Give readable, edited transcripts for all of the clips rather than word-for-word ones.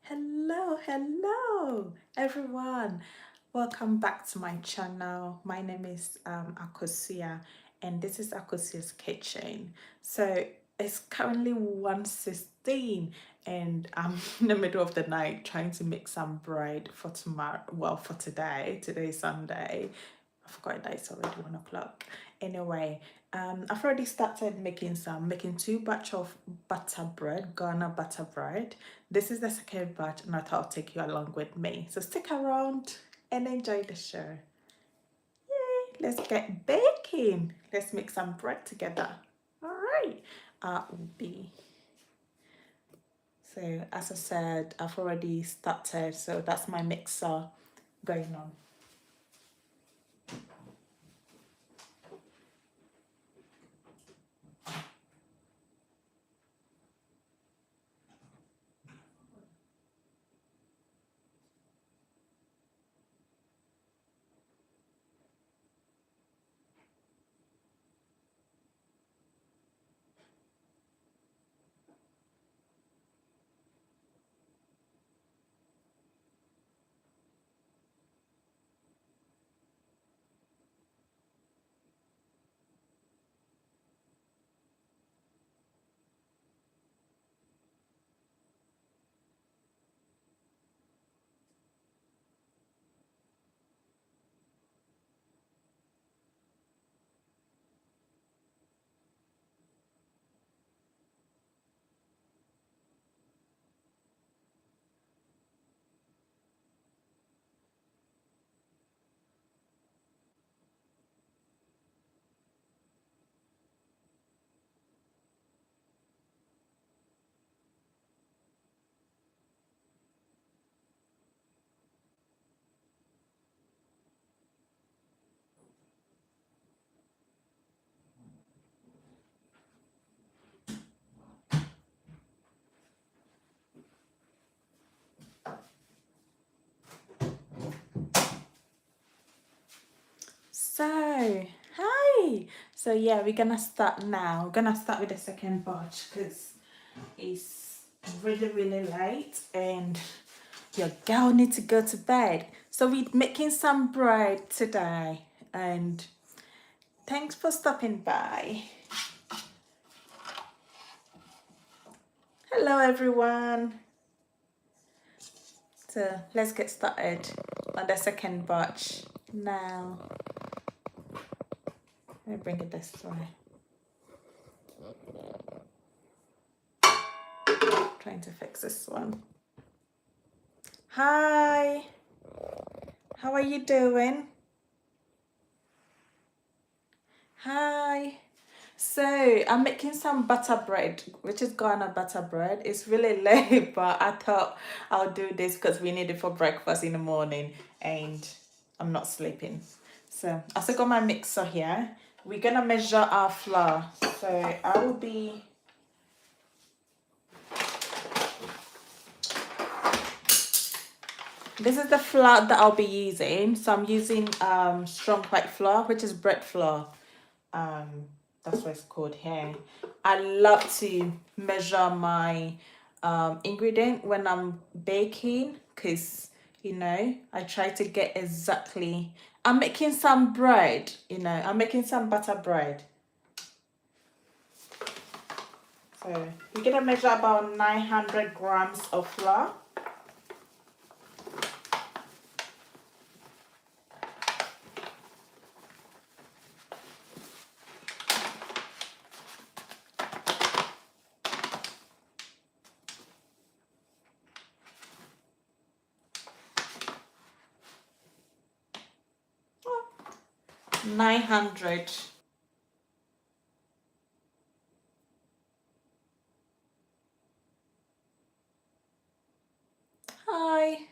Hello everyone. Welcome back to my channel. My name is Akosia and this is Akosia's Kitchen. So it's currently 1:16 and I'm in the middle of the night trying to make some bread for tomorrow. Well, for today. Today is Sunday. I forgot that it's already 1 o'clock. Anyway, I've already started making two batch of butter bread, Ghana butter bread. This is the second batch and I thought I'll take you along with me. So stick around and enjoy the show. Yay, let's get baking. Let's make some bread together. All right. B. So as I said, I've already started. So that's my mixer going on. So, hi. So yeah, we're gonna start now. We're gonna start with the second batch because it's really late and your girl needs to go to bed. So we're making some bread today and thanks for stopping by. Hello everyone. So let's get started on the second batch now. Let me bring it this way. Trying to fix this one. Hi, how are you doing? Hi. So I'm making some butter bread, which is Ghana butter bread. It's really late, but I thought I'll do this because we need it for breakfast in the morning and I'm not sleeping. So I still got my mixer here. We're gonna measure our flour. So I will be this is the flour that I'll be using. So I'm using strong white flour, which is bread flour. That's what it's called here. I love to measure my ingredient when I'm baking because I try to get exactly. I'm making some bread, I'm making some butter bread. So we're gonna measure about 900 grams of flour. Oh, 900. Hi.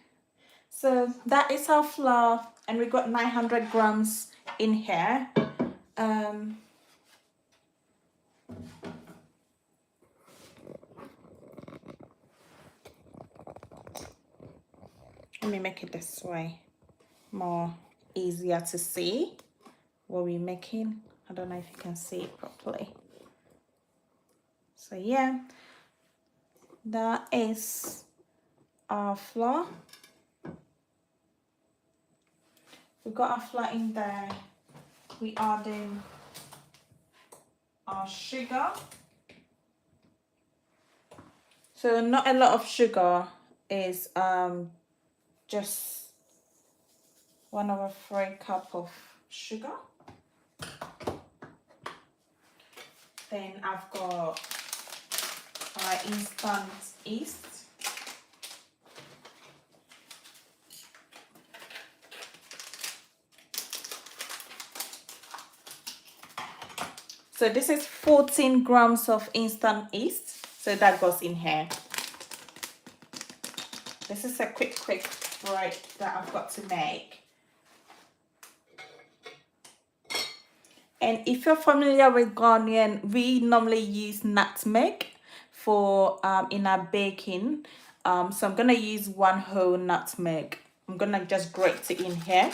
So that is our flour, and we got 900 grams in here. Let me make it this way, more easier to see what we're making. I don't know if you can see it properly. So yeah, that is our flour. We've got our flour in there. We add in our sugar. So not a lot of sugar, is just 1/3 cup of sugar. Then I've got our instant yeast. So this is 14 grams of instant yeast. So that goes in here. This is a quick bread that I've got to make. And if you're familiar with Ghanaian, we normally use nutmeg for in our baking. So I'm gonna use 1 whole nutmeg. I'm gonna just grate it in here.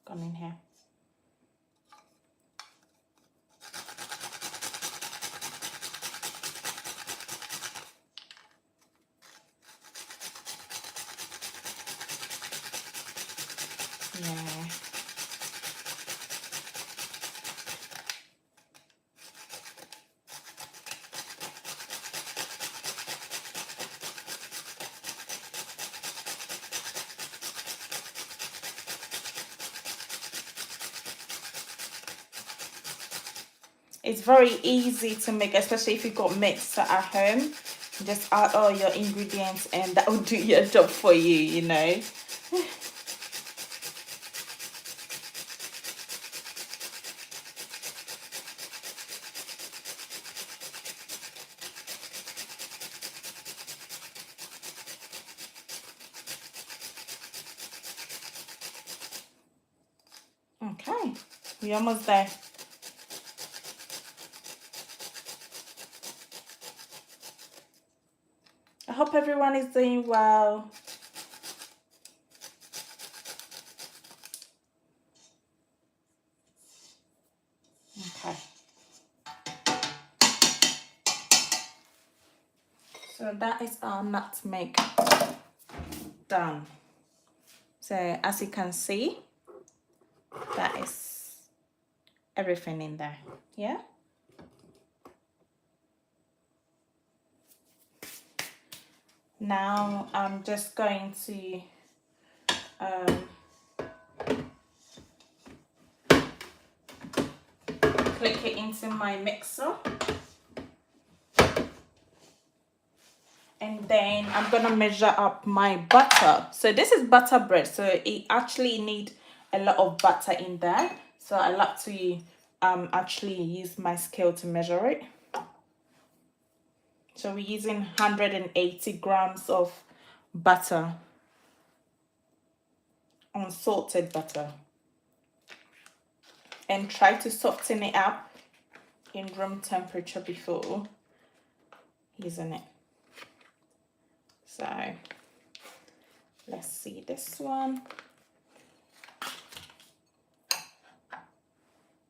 Gone in here. Yeah. It's very easy to make, especially if you've got mixer at home. Just add all your ingredients and that will do your job for you, you know. Okay, we're almost there. I hope everyone is doing well. Okay. So that is our nutmeg done. So as you can see, that is everything in there. Yeah. Now I'm just going to click it into my mixer. And then I'm gonna measure up my butter. So this is butter bread, so it actually need a lot of butter in there. So I like to actually use my scale to measure it. So we're using 180 grams of butter, unsalted butter. And try to soften it up in room temperature before using it. So let's see this one.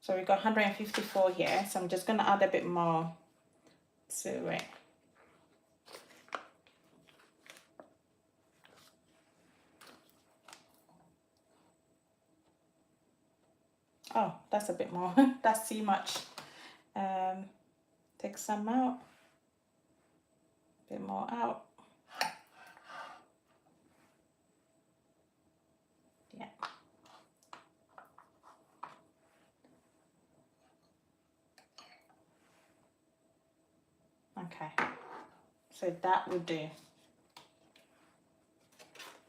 So we got 154 here, so I'm just gonna add a bit more to it. Oh, that's a bit more. That's too much. Take some out. A bit more out. Yeah. Okay. So that will do.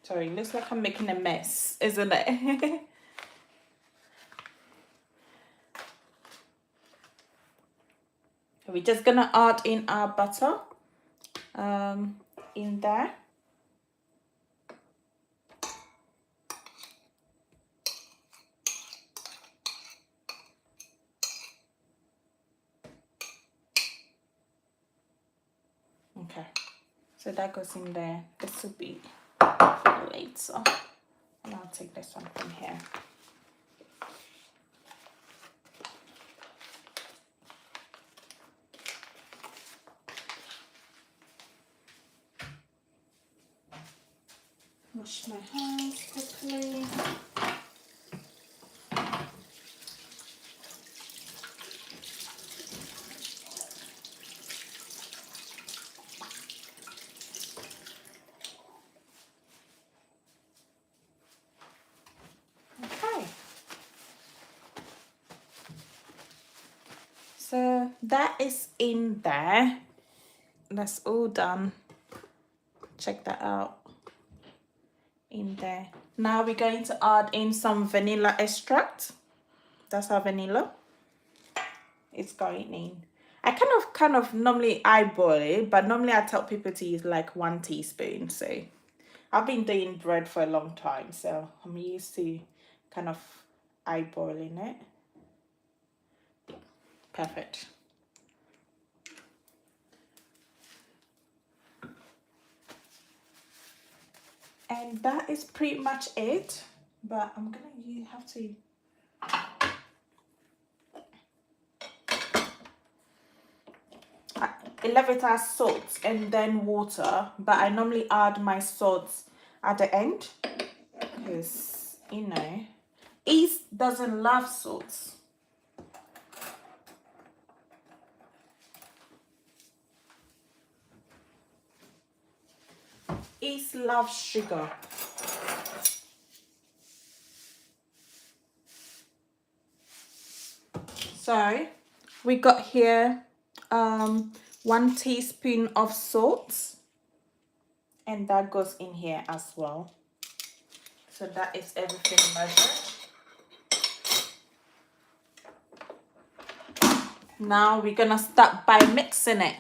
Sorry, looks like I'm making a mess, isn't it? We're just gonna add in our butter in there. Okay, so that goes in there. This will be for later. And I'll take this one from here. Wash my hands quickly. Okay. So that is in there. That's all done. Check that out. In there. Now we're going to add in some vanilla extract. That's our vanilla. It's going in. I kind of normally eyeball it, but normally I tell people to use like 1 teaspoon. So I've been doing bread for a long time, so I'm used to kind of eyeballing it. Perfect. And that is pretty much it. But I'm gonna have to. I love it as salt and then water, but I normally add my salt at the end because yeast doesn't love salt. Yeast loves sugar. So we got here 1 teaspoon of salt, and that goes in here as well. So that is everything measured. Now we're gonna start by mixing it.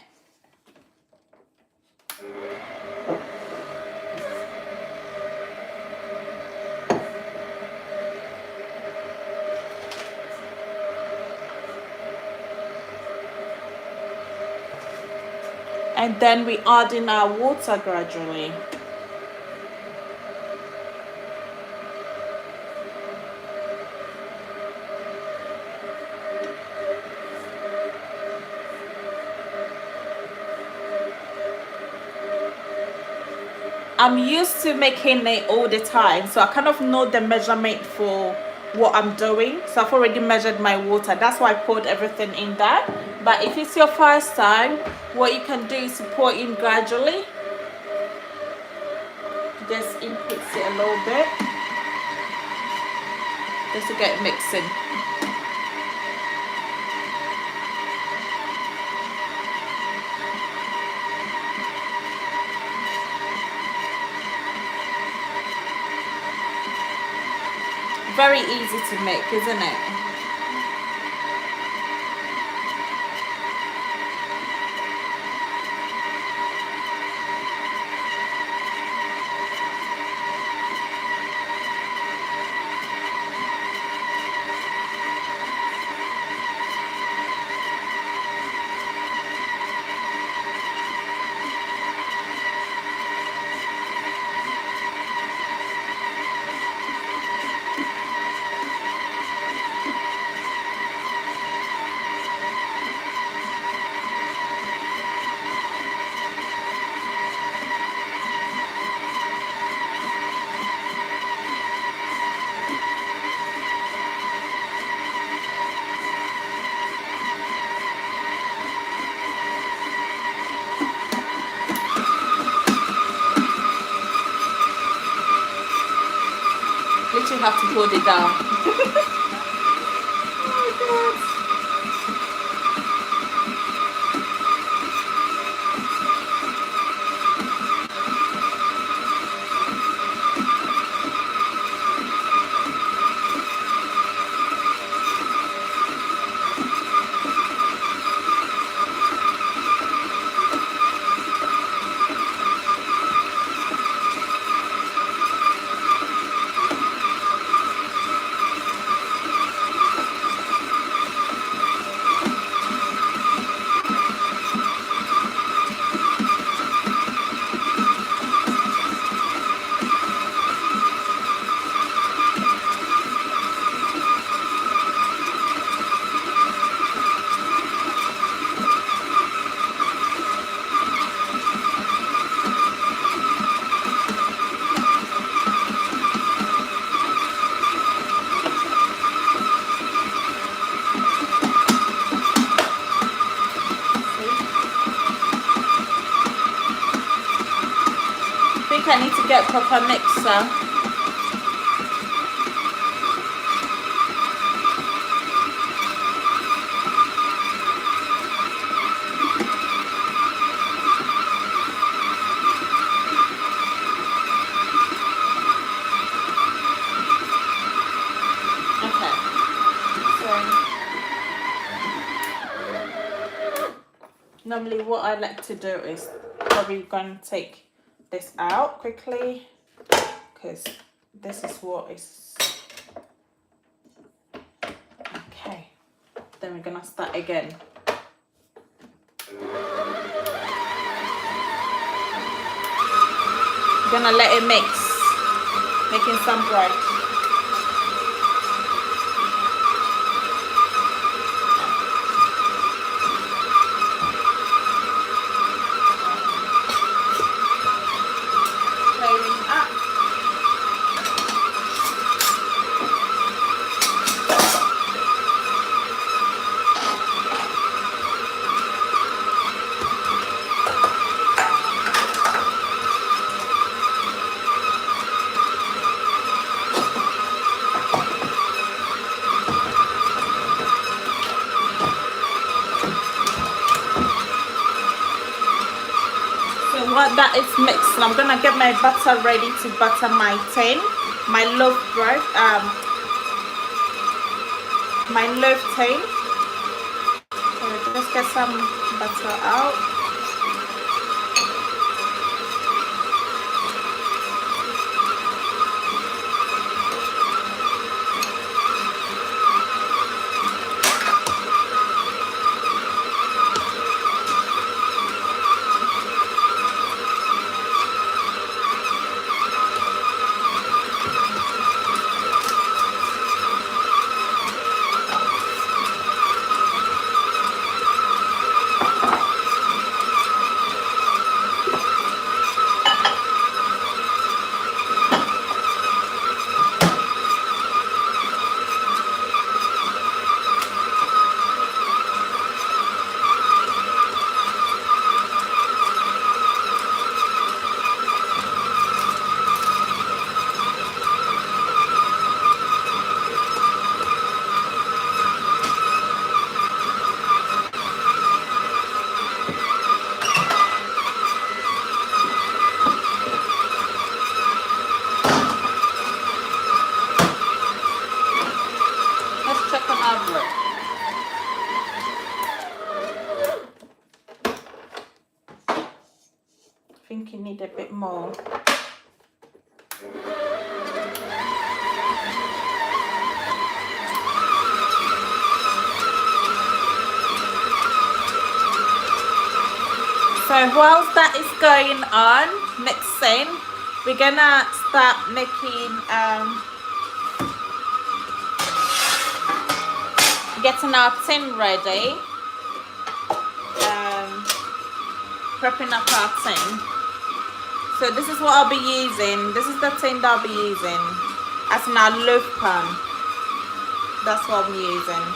And then we add in our water gradually. I'm used to making it all the time, so I kind of know the measurement for what I'm doing. So I've already measured my water. That's why I poured everything in there. But if it's your first time, what you can do is pour in gradually. Just input it a little bit, just to get mixing. Very easy to make, isn't it? Literally have to hold it down. Oh God. I need to get proper mixer. Normally what I like to do is probably gonna take this out quickly because this is what is okay. Then we're gonna start again. Gonna let it mix, making some bread. What that is mixed, I'm gonna get my butter ready to butter my tin, my loaf bread, my loaf tin. So just get some butter out. I think you need a bit more. So whilst that is going on, mixing, we're gonna start making, getting our tin ready, prepping up our tin. So this is what I'll be using. This is the tin that I'll be using as in our loaf pan. That's what I'm using.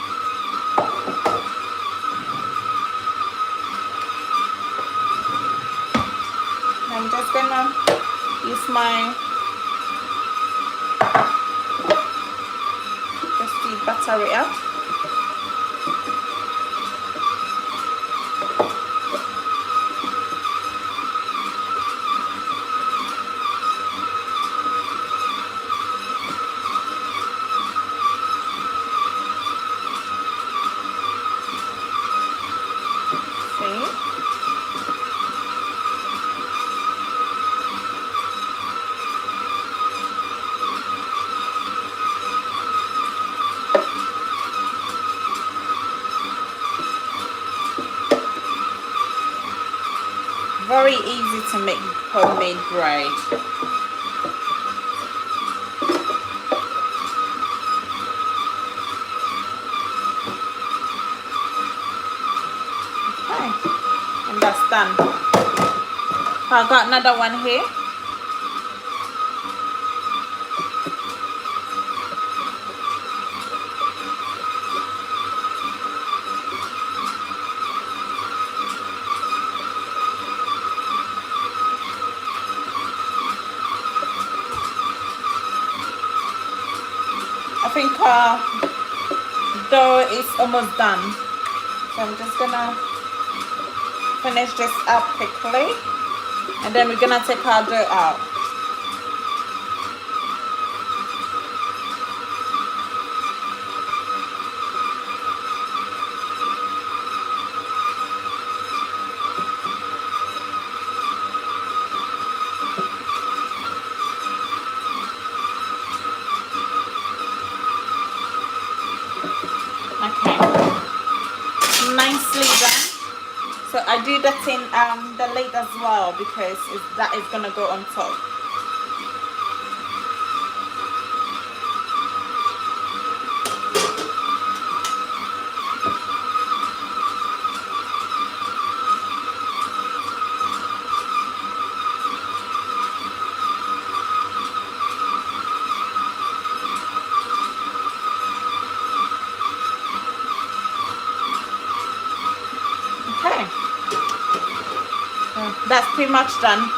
I'm just gonna use my, just to butter it up. Very easy to make homemade bread. Okay, and that's done. I got another one here. our dough is almost done. So I'm just gonna finish this up quickly, and then we're gonna take our dough out. Okay, nicely done. So I do that in the lid as well because that is gonna go on top. Okay, so that's pretty much done.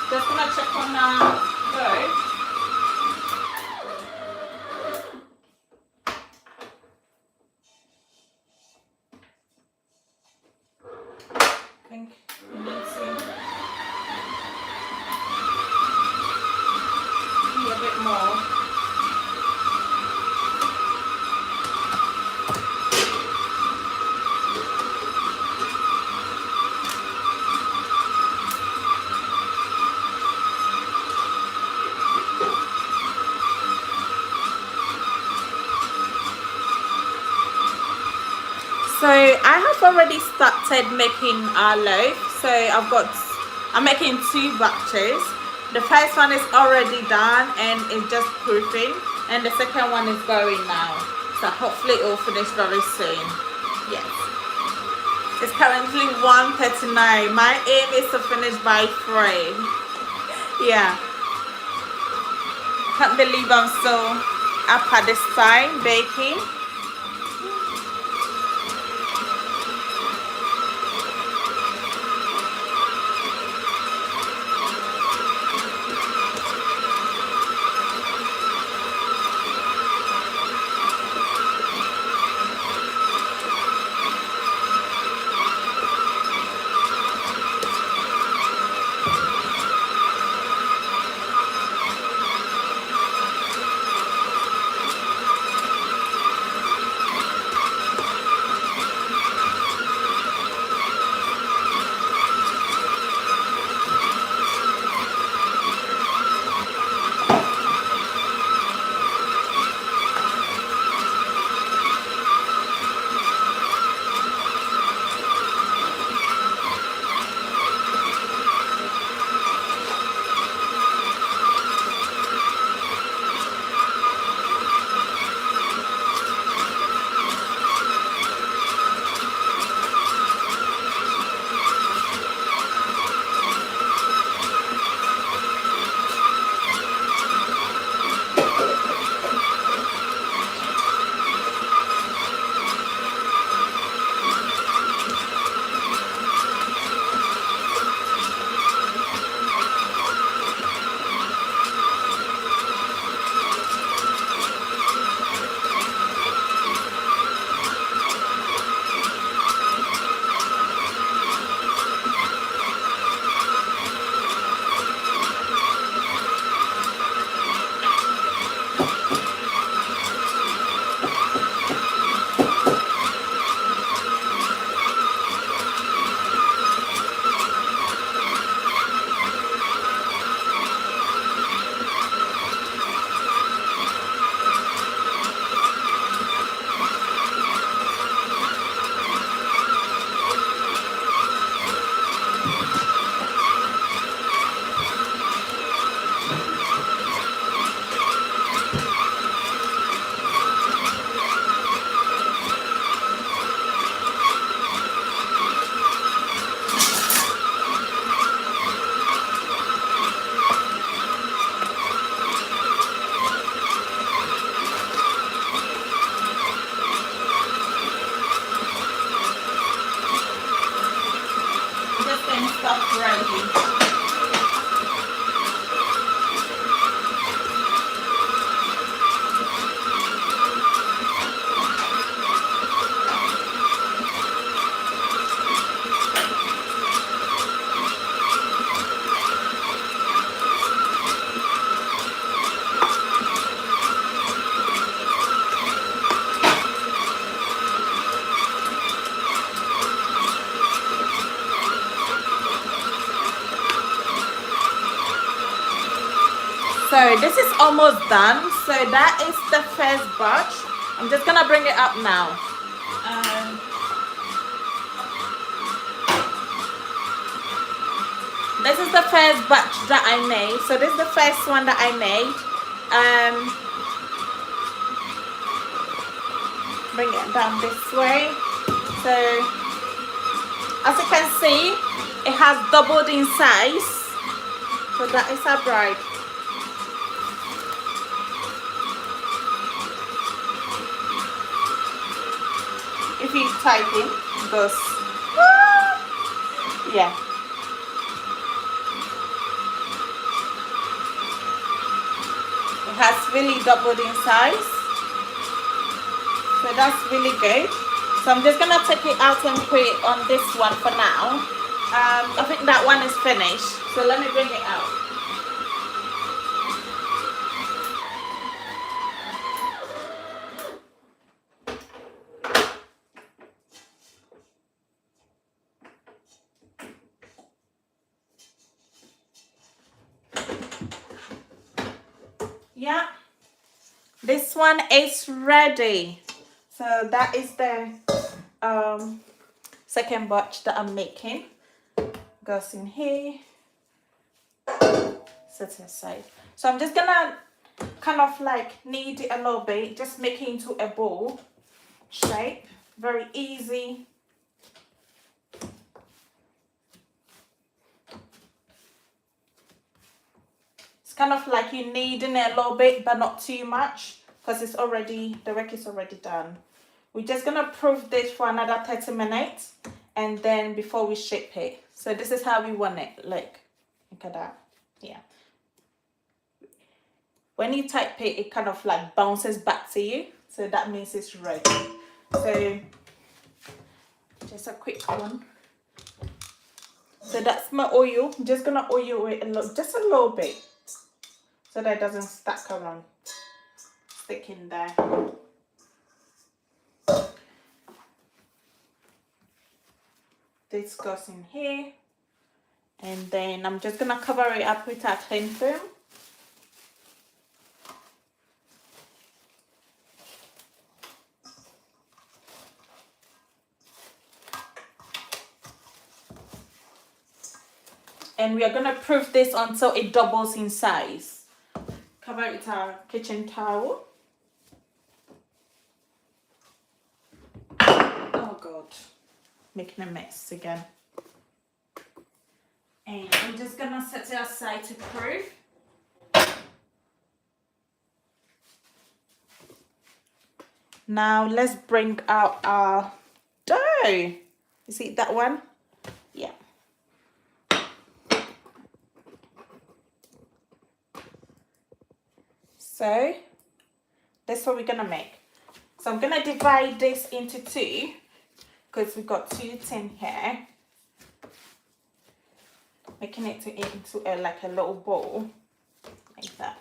Just gonna check on dough. I think we need to be a bit more. So I have already started making our loaf. So I'm making 2 batches. The first one is already done and it's just proofing, and the second one is going now. So hopefully it will finish very soon. Yes. It's currently 1:39. My aim is to finish by 3. Yeah. Can't believe I'm still up at this time baking. So this is almost done. So that is the first batch. I'm just gonna bring it up now. This is the first batch that I made. So this is the first one that I made. Bring it down this way. So as you can see, it has doubled in size. So that is our bride. If you type in, it goes, yeah. It has really doubled in size. So that's really good. So I'm just gonna take it out and put it on this one for now. I think that one is finished. So let me bring it out. Yeah, this one is ready. So that is the second batch that I'm making. Goes in here, set it aside. So I'm just gonna kind of like knead it a little bit, just make it into a bowl shape. Very easy. It's kind of like you kneading it a little bit, but not too much, because it's already, the work is already done. We're just gonna proof this for another 30 minutes, and then before we ship it. So this is how we want it. Look at that. Yeah. When you type it, it kind of like bounces back to you. So that means it's ready. So just a quick one. So that's my oil. I'm just gonna oil it just a little bit, so that it doesn't stack around, stick in there. This goes in here, and then I'm just gonna cover it up with a cling film. And we are gonna proof this until it doubles in size. Cover it with our kitchen towel. Oh God, making a mess again. And I'm just gonna set it aside to proof. Now let's bring out our dough. You see that one? Yeah. So that's what we're gonna make. So I'm gonna divide this into two, because we've got 2 tin here. Making it into like a little bowl, like that.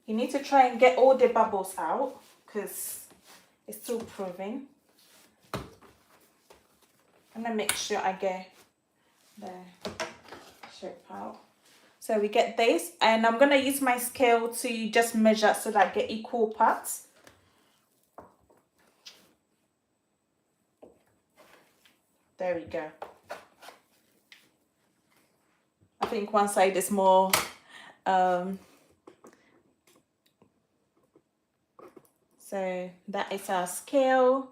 You need to try and get all the bubbles out, because it's still proving. I'm gonna make sure I get the shape out. So we get this, and I'm gonna use my scale to just measure so that I get equal parts. There we go. I think one side is more so that is our scale.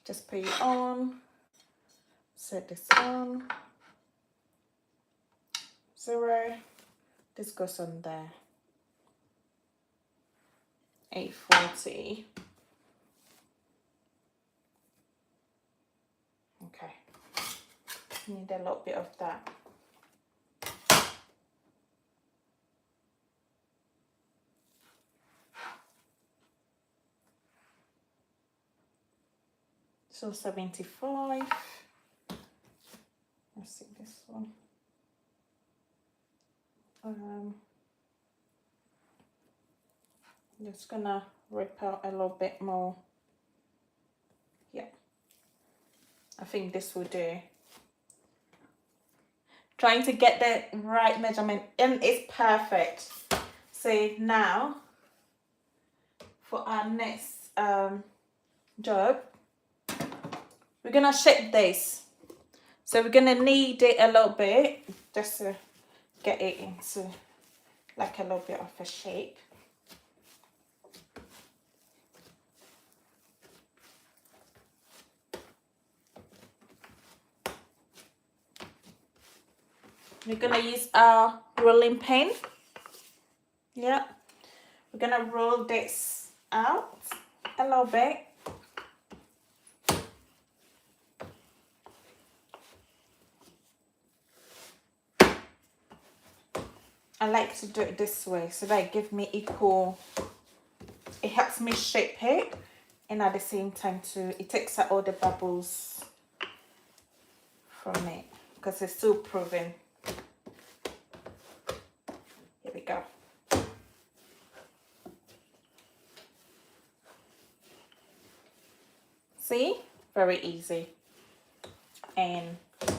Just put it on, set this on, 0, this goes on there, 840. Okay, need a little bit of that. So 75. Let's see this one. Just gonna rip out a little bit more. Yeah, I think this will do. trying to get the right measurement, and it's perfect. So now for our next job, we're gonna shape this. So we're gonna knead it a little bit just to get it into like a little bit of a shape. We're gonna use our rolling pin. Yeah, we're gonna roll this out a little bit. I like to do it this way so that it gives me equal, it helps me shape it, and at the same time too, it takes out all the bubbles from it because it's still proven. Here we go. See? Very easy. And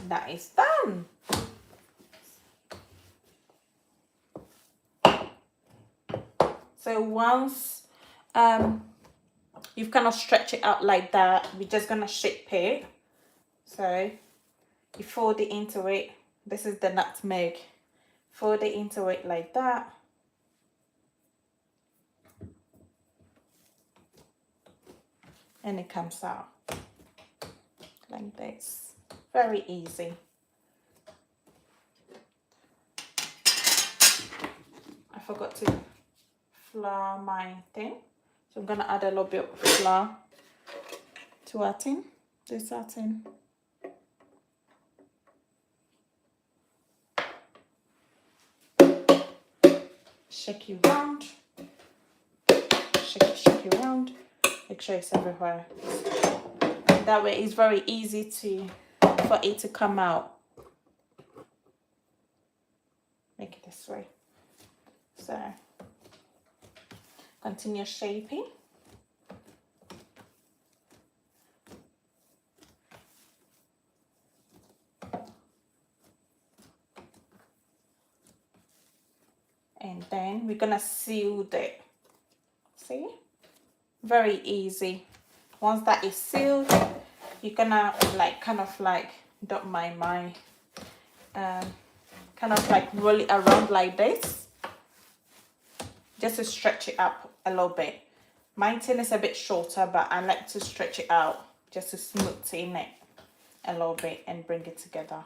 that is done. So once you've kind of stretched it out like that, we're just gonna shape it. So you fold it into it. This is the nutmeg. Fold it into it like that. And it comes out like this. Very easy. I forgot to flour my thing, so I'm gonna add a little bit of flour to our tin. This our tin. Shake it round. Shake it round. Make sure it's everywhere. That way it's very easy for it to come out. Make it this way. So continue shaping. And then we're gonna seal it. See? Very easy. Once that is sealed, you're gonna don't mind my kind of like roll it around like this, just to stretch it up a little bit. My tin is a bit shorter, but I like to stretch it out just to smooth in it a little bit and bring it together.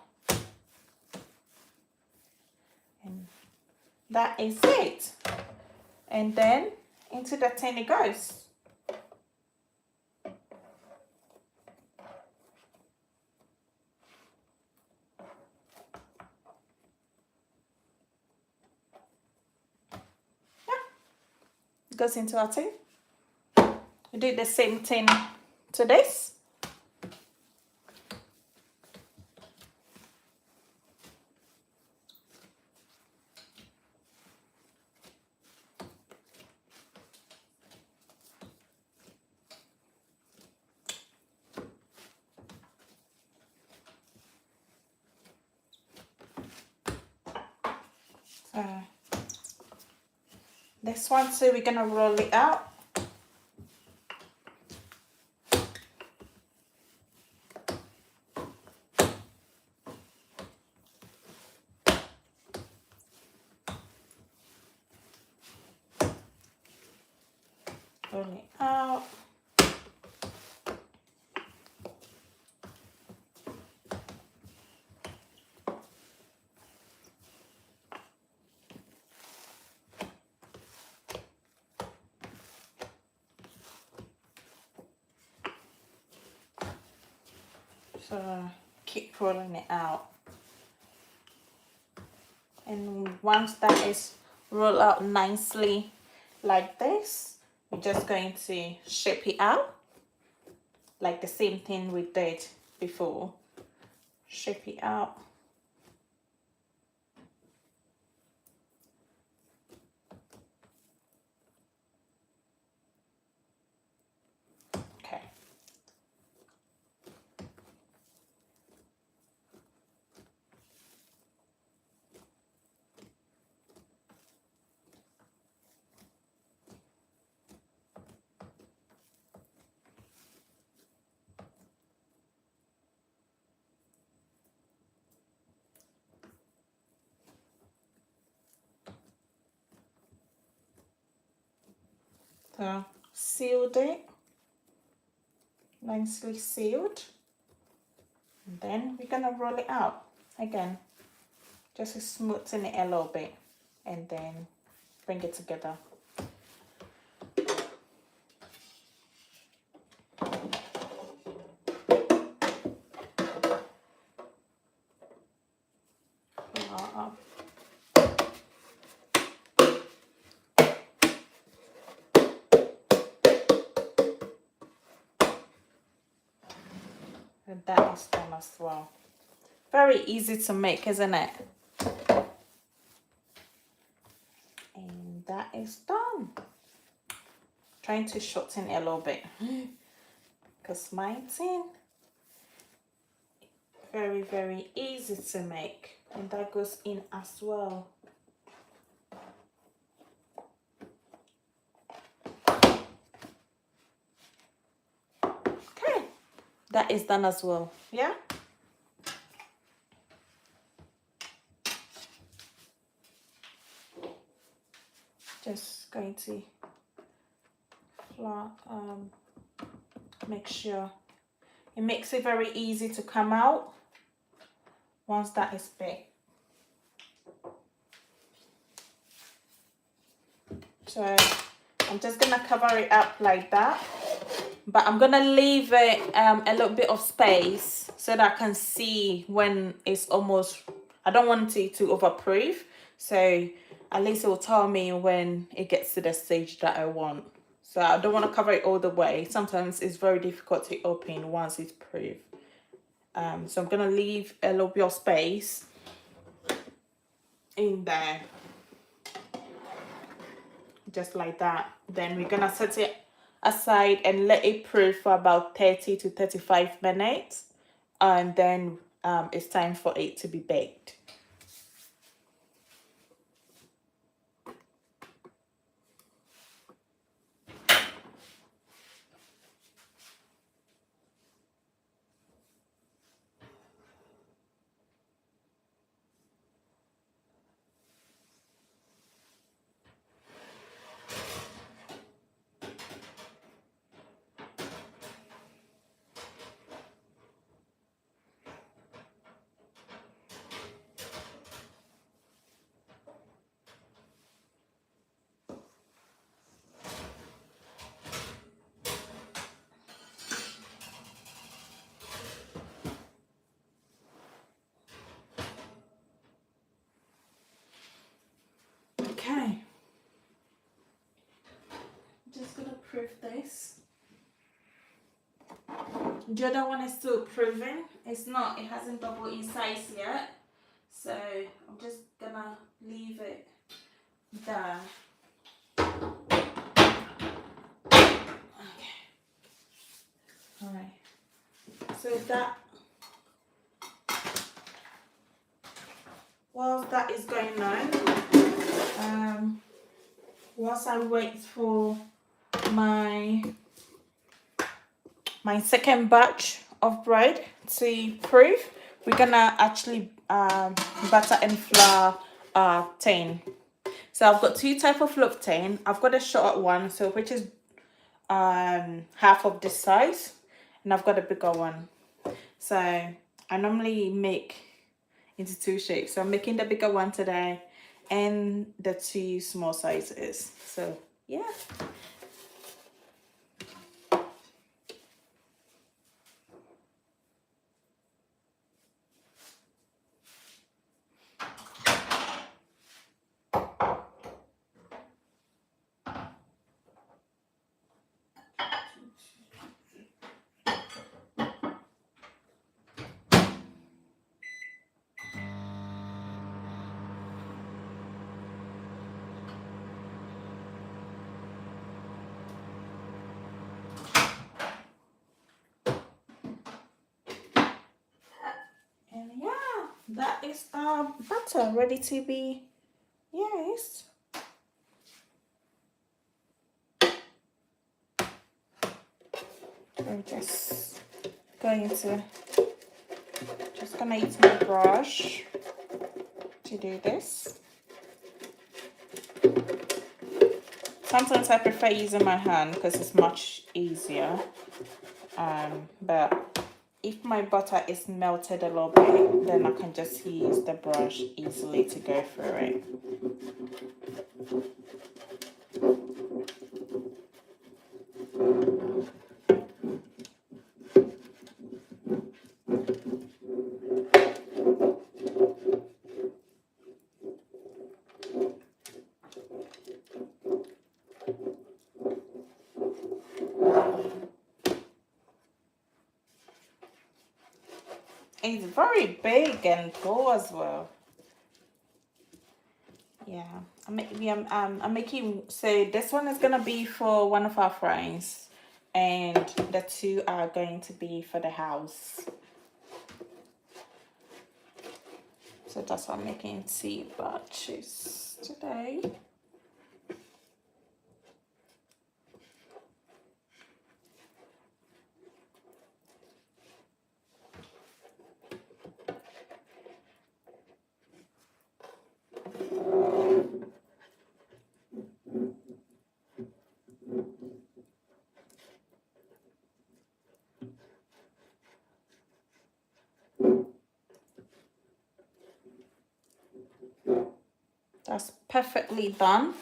And that is it. And then into the tin it goes. It goes into our tin. We do the same thing to this. This one, so we're gonna roll it out. Roll it out. So keep rolling it out. And once that is rolled out nicely like this, we're just going to shape it out like the same thing we did before. Shape it out. Okay. So sealed it, nicely sealed. And then we're gonna roll it out again, just to smoothen it a little bit, and then bring it together. Up. And that is done as well. Very easy to make, isn't it? And that is done. Trying to shorten it a little bit because mine's in. Very, very easy to make. And that goes in as well. Okay, that is done as well. Yeah. Just going to make sure it makes it very easy to come out once that is baked. So I'm just gonna cover it up like that, but I'm gonna leave it a little bit of space so that I can see when it's almost, I don't want it to overproof, so at least it will tell me when it gets to the stage that I want. So I don't want to cover it all the way. Sometimes it's very difficult to open once it's proof. So I'm gonna leave a little bit of space in there, just like that. Then we're gonna set it aside and let it proof for about 30 to 35 minutes, and then it's time for it to be baked. Okay, just gonna proof this. The other one is still proofing. It's not, it hasn't doubled in size yet, so I'm just gonna leave it there. Okay, all right, so that, whilst that is going on, whilst I wait for my second batch of bread to proof, we're gonna actually butter and flour tin. So I've got two type of loaf tin. I've got a short one, so which is half of this size, and I've got a bigger one. So I normally make into two shapes. So I'm making the bigger one today and the two small sizes. So yeah. And yeah, that is butter ready to be used. I'm just gonna use my brush to do this. Sometimes I prefer using my hand because it's much easier. But if my butter is melted a little bit, then I can just use the brush easily to go through it. It's very big and tall as well. Yeah, I'm making, so this one is gonna be for one of our friends, and the two are going to be for the house. So that's why I'm making 2 batches today. That's perfectly done.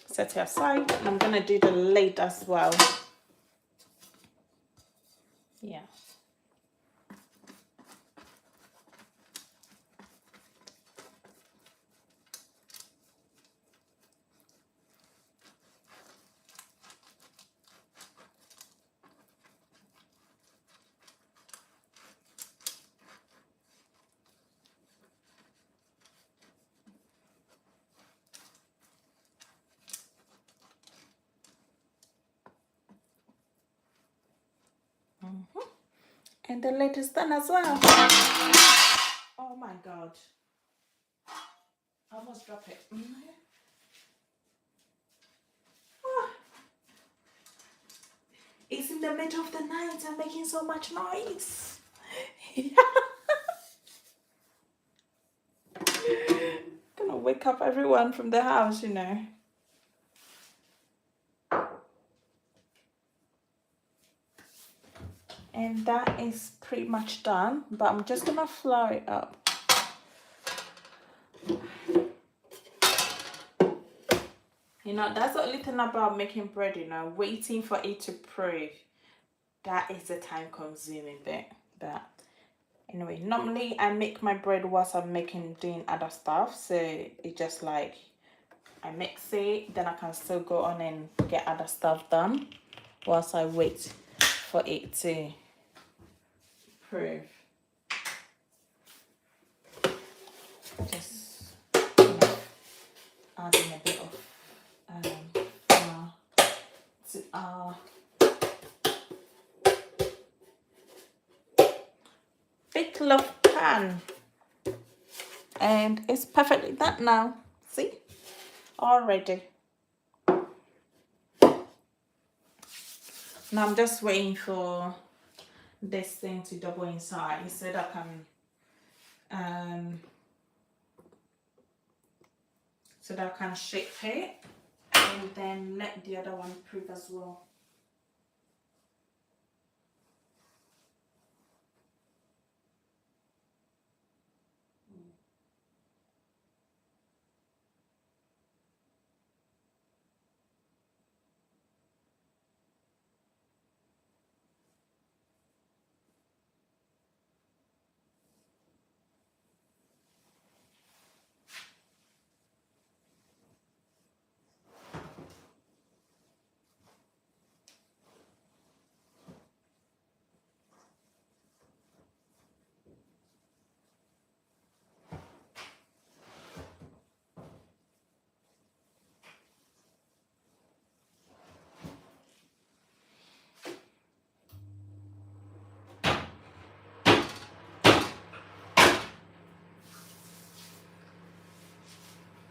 Set it aside, and I'm gonna do the lid as well. Yeah. And the lid is done as well. Oh my god. I almost dropped it. Oh, it's in the middle of the night. I'm making so much noise. Gonna wake up everyone from the house, you know. And that is pretty much done, but I'm just gonna flour it up. You know, that's the only thing about making bread, you know, waiting for it to proof. That is the time consuming bit. But anyway, normally I make my bread whilst I'm doing other stuff. So it's just like I mix it, then I can still go on and get other stuff done whilst I wait for it to proof. Just adding a bit of flour to our big love pan, and it's perfectly done now. See, already. Now I'm just waiting for this thing to double in size so that I can shape it and then let the other one proof as well.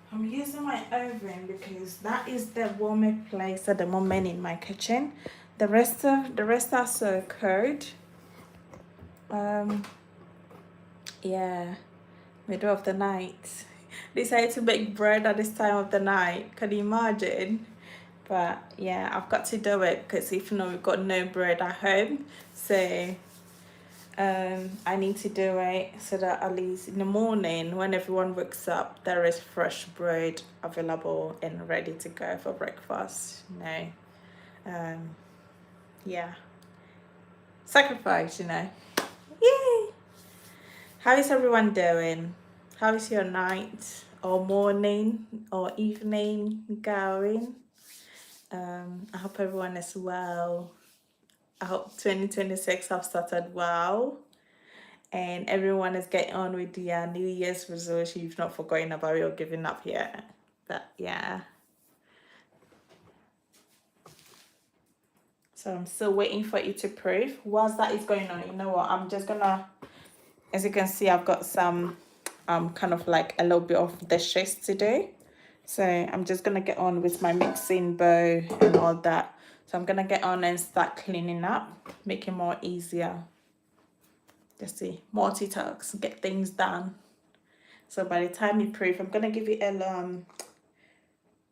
I'm using my oven because that is the warmer place at the moment in my kitchen. The rest are so cold. Yeah, middle of the night. decided to make bread at this time of the night. Can you imagine? But yeah, I've got to do it because if not, we've got no bread at home. So I need to do it so that at least in the morning when everyone wakes up, there is fresh bread available and ready to go for breakfast. Um, yeah, sacrifice, Yay! How is everyone doing? How is your night or morning or evening going? I hope everyone is well. I hope 2026 have started well and everyone is getting on with their New Year's resolution. You've not forgotten about it or giving up yet. But yeah. So I'm still waiting for it to prove. Whilst that is going on, you know what? I'm just gonna, as you can see, I've got some kind of like a little bit of dishes to do. So I'm just gonna get on with my mixing bowl and all that. So I'm gonna get on and start cleaning up, make it more easier. Just to multitask, get things done. So by the time you proof, I'm gonna give it a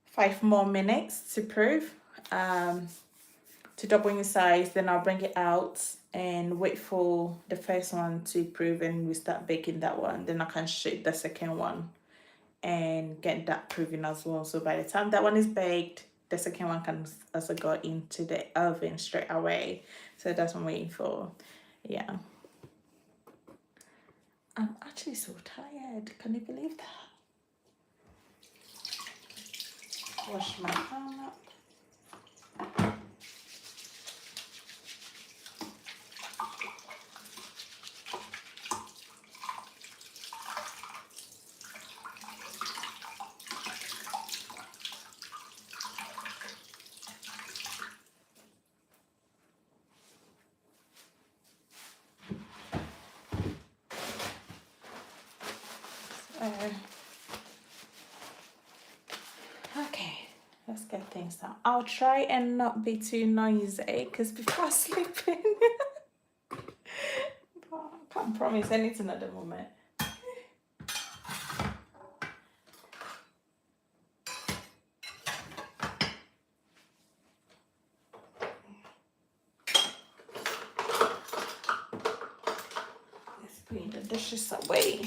5 more minutes to proof, to double in size. Then I'll bring it out and wait for the first one to prove, and we start baking that one. Then I can shape the second one and get that proving as well. So by the time that one is baked, the second one can also go into the oven straight away. So that's what I'm waiting for. Yeah. I'm actually so tired. Can you believe that? Wash my hand up. Okay, let's get things done. I'll try and not be too noisy because before sleeping, but I can't promise anything at the moment. Let's put the dishes away.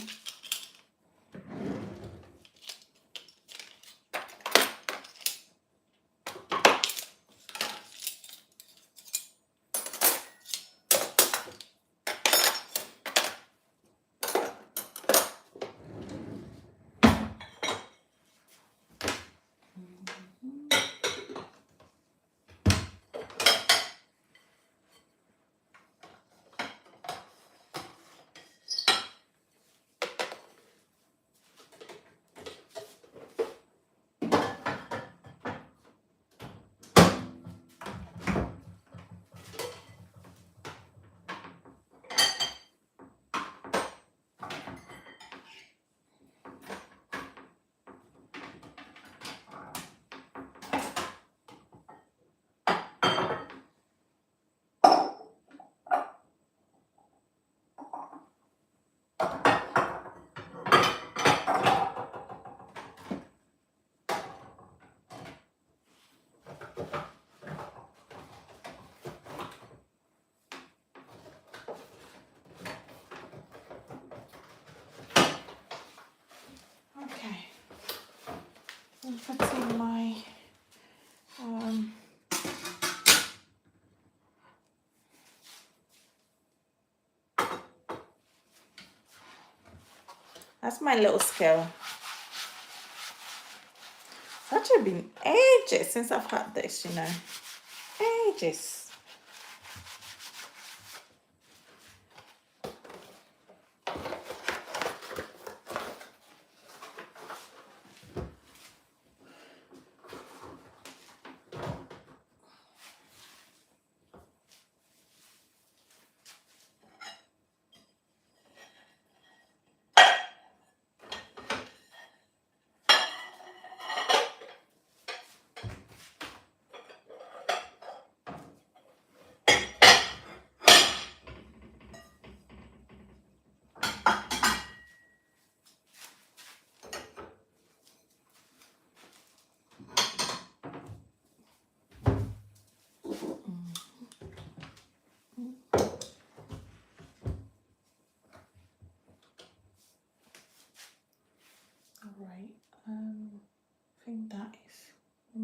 Okay, I'm putting my that's my little scale. It's actually been ages since I've had this, ages.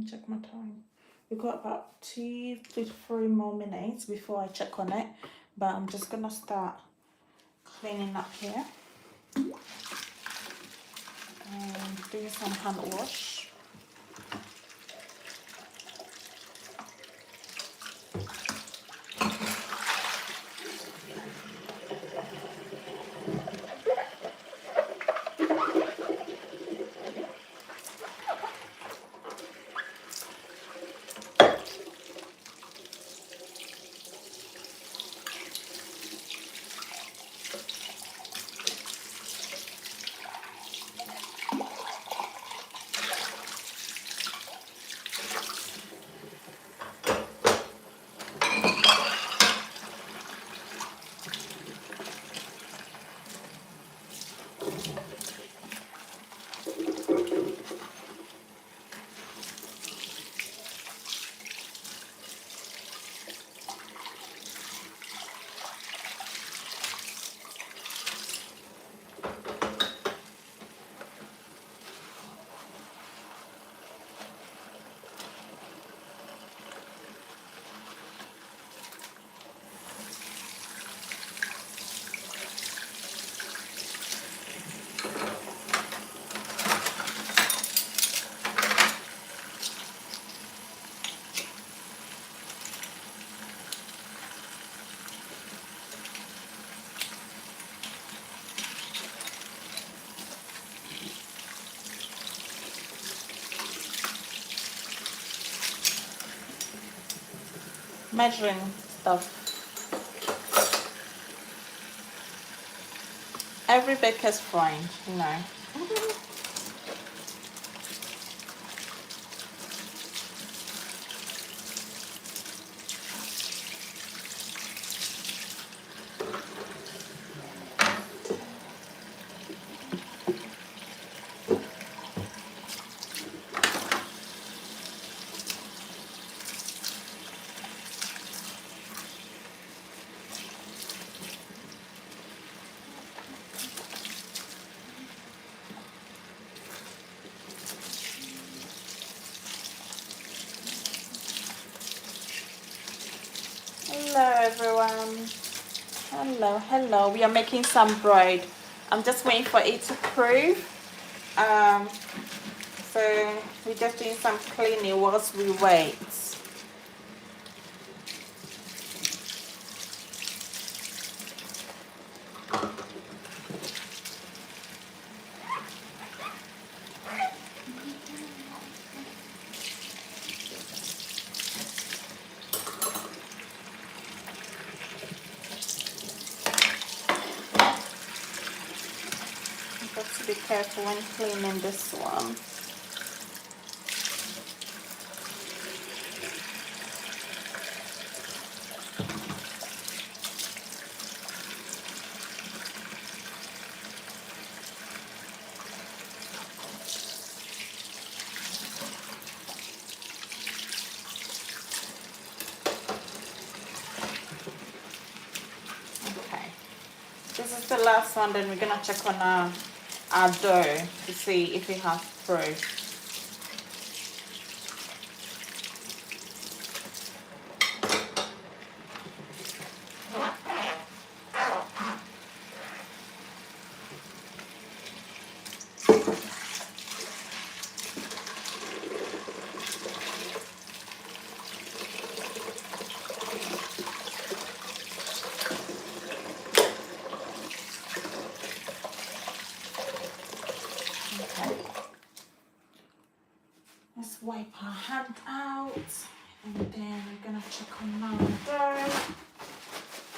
check my time. We've got about 2 to 3 more minutes before I check on it, but I'm just gonna start cleaning up here and doing some hand wash. Measuring stuff. Every baker's fine, you know. Hello everyone. Hello. We are making some bread. I'm just waiting for it to proof. So we're just doing some cleaning whilst we wait. You've got to be careful when cleaning this one. Okay, this is the last one, then we're gonna check on our dough to see if it has proof. Okay. Let's wipe our hand out, and then we're gonna check on our dough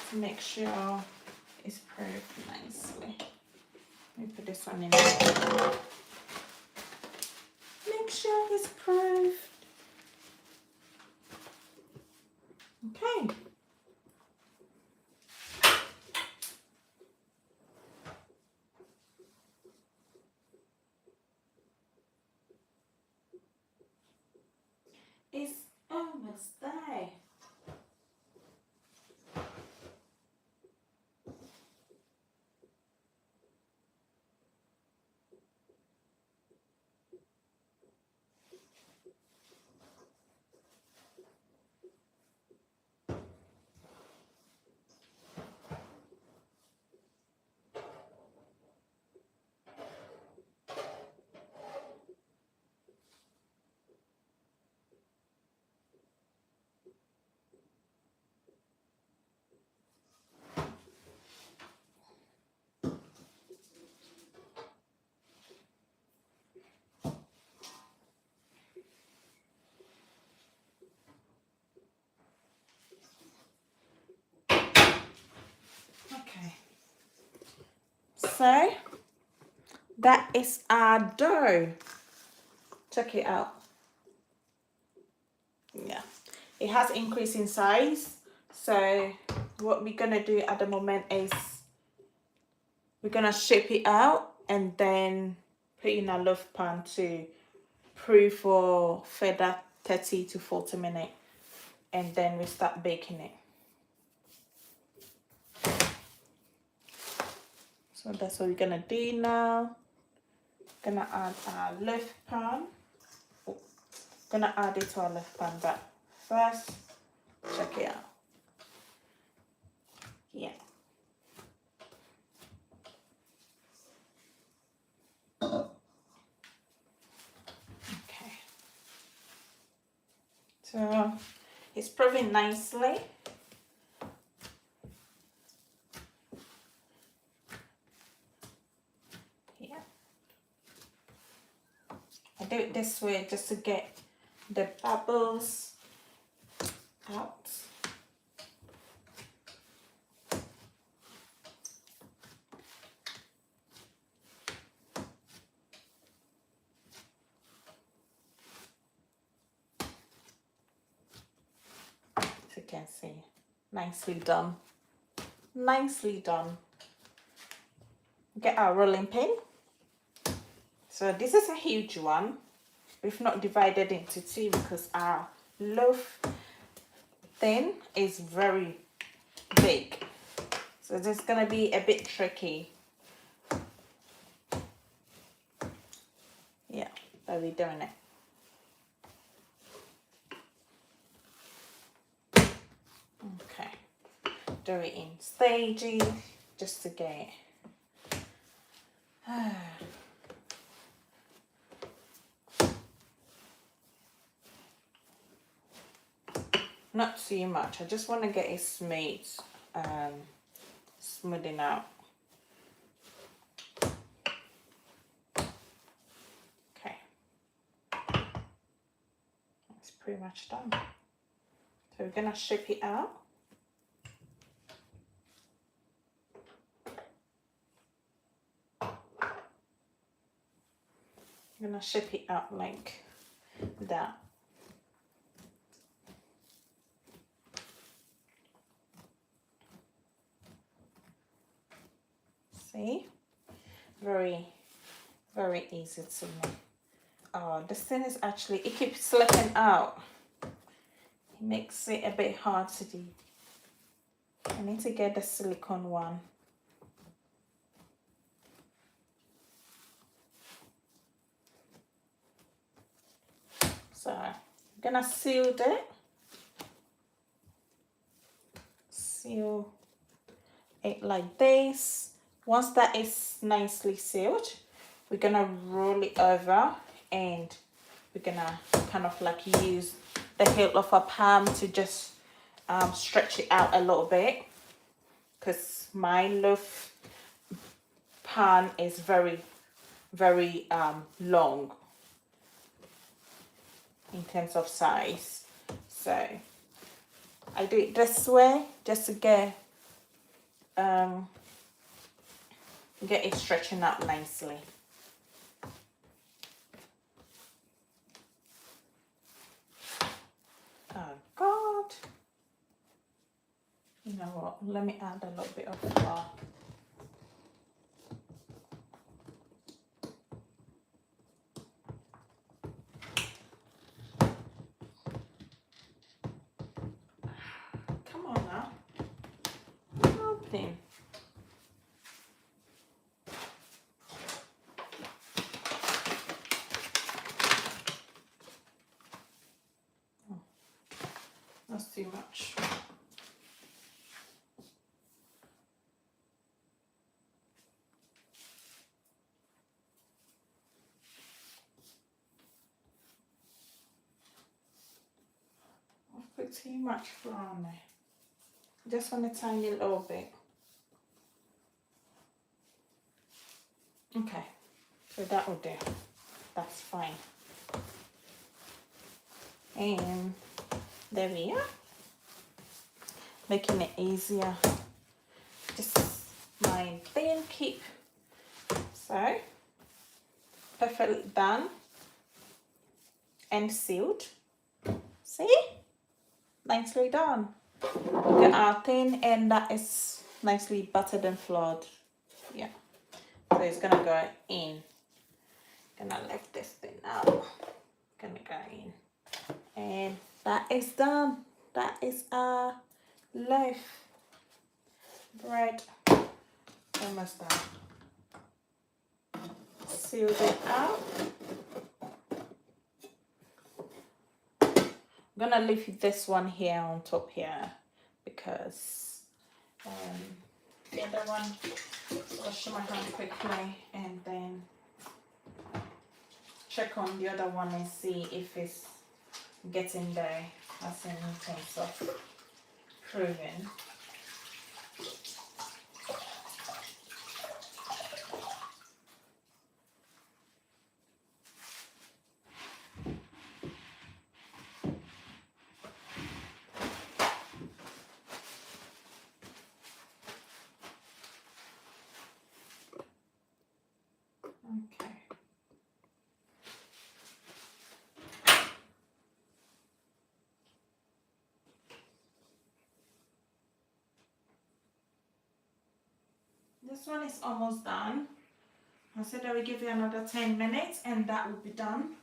to make sure it's proofed nicely. Let me put this one in there. Make sure it's proofed. Okay. It's almost there. So that is our dough. Check it out. Yeah, it has increased in size. So what we're gonna do at the moment is we're gonna shape it out and then put in a loaf pan to pre for further 30 to 40 minutes, and then we start baking it. So that's what we're gonna do now. Gonna add our loaf pan. Gonna add it to our loaf pan, but first check it out. Yeah. Okay. So it's proving nicely. Yeah. I do it this way just to get the bubbles out. As you can see, nicely done. Nicely done. Get our rolling pin. So this is a huge one. We've not divided into two because our loaf thing is very big. So this is gonna be a bit tricky. Yeah, but we're doing it. Okay, do it in stages just to get not too much. I just want to get it smooth, smoothing out. Okay, that's pretty much done. So we're gonna shape it out. I'm gonna shape it out like that. See? Very, very easy to make. Oh, this thing is actually, it keeps slipping out. It makes it a bit hard to do. I need to get the silicone one. So I'm gonna seal it. Seal it like this. Once that is nicely sealed, we're gonna roll it over and we're gonna kind of like use the heel of our palm to just stretch it out a little bit, because my loaf pan is very long in terms of size. So I do it this way just to get it stretching out nicely. Oh God. You know what? Let me add a little bit of flour. Come on now. Open. Oh, that's too much. Put too much flour on there. Just want a tiny little bit. Okay, so that will do. That's fine. And there we are. Making it easier. Just my thing, keep So, perfectly done and sealed. See? Nicely done. Look at our thing, and that is nicely buttered and floored. Yeah. So it's gonna go in. Gonna lift this thing out. Gonna go in. And that is done. That is our loaf bread. Almost done. Sealed it out. I'm gonna leave this one here on top here because the other one, wash my hand quickly and then check on the other one and see if it's getting there, as in terms of proving. Okay. This one is almost done. I said I will give you another 10 minutes and that will be done.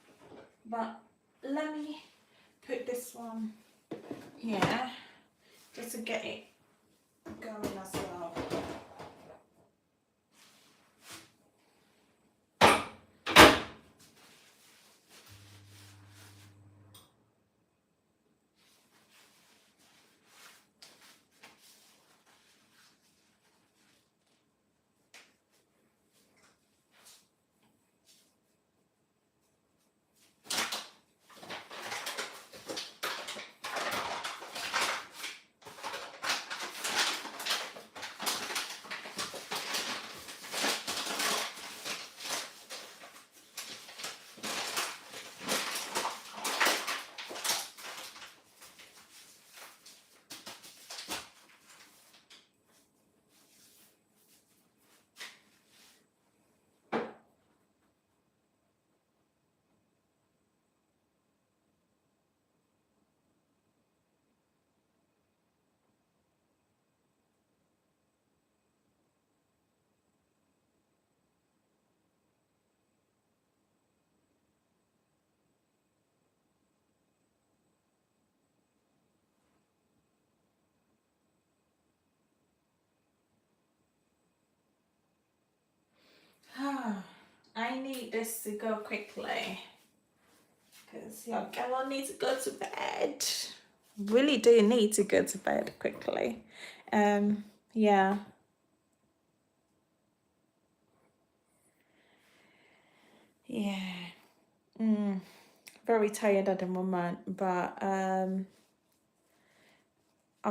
But let me put this one here just to get it going as well. I need this to go quickly because your girl needs to go to bed. Really do need to go to bed quickly. Yeah. Yeah. Very tired at the moment, but I've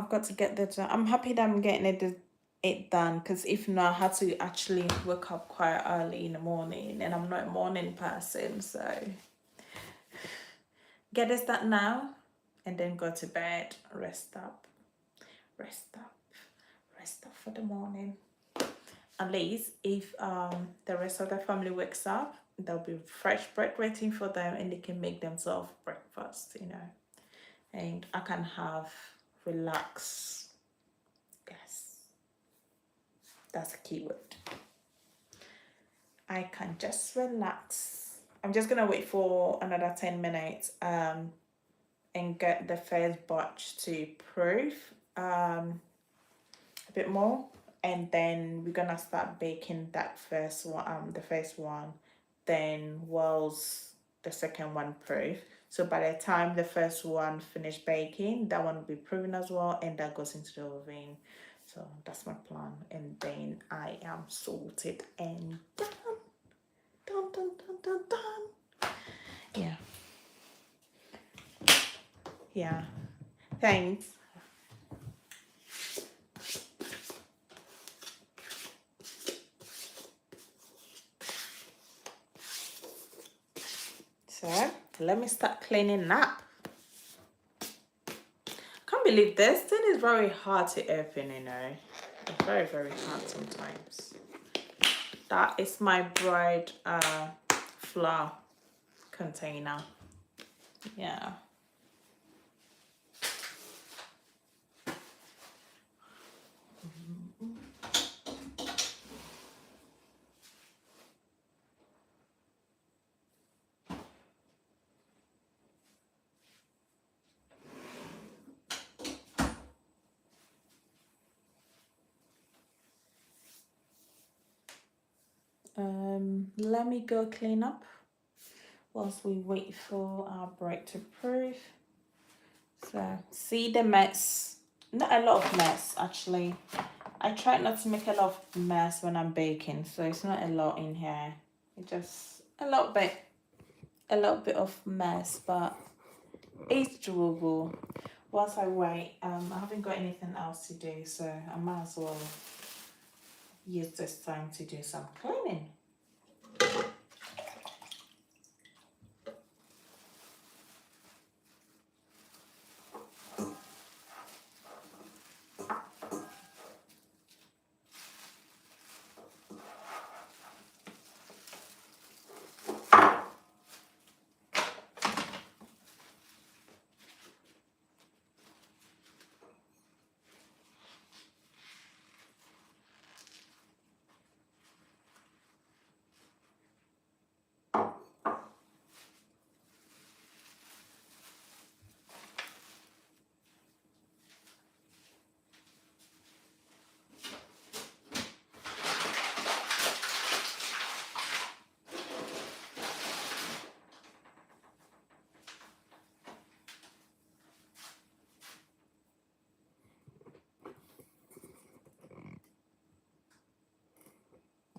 got to get that done. I'm happy that I'm getting it done because if not, I had to actually wake up quite early in the morning and I'm not a morning person, so get this done now and then go to bed, rest up, rest up, rest up for the morning. At least if the rest of the family wakes up, there'll be fresh bread waiting for them and they can make themselves breakfast, you know, and I can have relax. Yes, that's a key word. I can just relax. I'm just gonna wait for another 10 minutes and get the first batch to proof a bit more, and then we're gonna start baking that first one, the first one, then whilst the second one proof. So by the time the first one finished baking, that one will be proven as well, and that goes into the oven. So that's my plan, and then I am sorted and done. Dun, dun, dun, dun, dun. Yeah. Yeah. Thanks. So let me start cleaning up. Can't believe this thing is very hard to open, you know. It's very, very hard sometimes. That is my bread flour container. Yeah. Let me go clean up whilst we wait for our bread to proof. So see the mess. Not a lot of mess actually. I try not to make a lot of mess when I'm baking, so it's not a lot in here. It's just a little bit of mess, but it's doable. Whilst I wait, I haven't got anything else to do, so I might as well use this time to do some cleaning.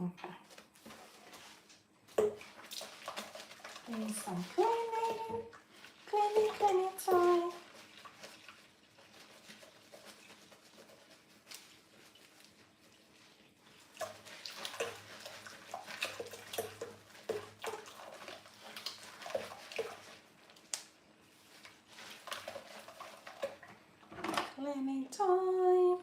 Okay. Doing some cleaning time. Cleaning time.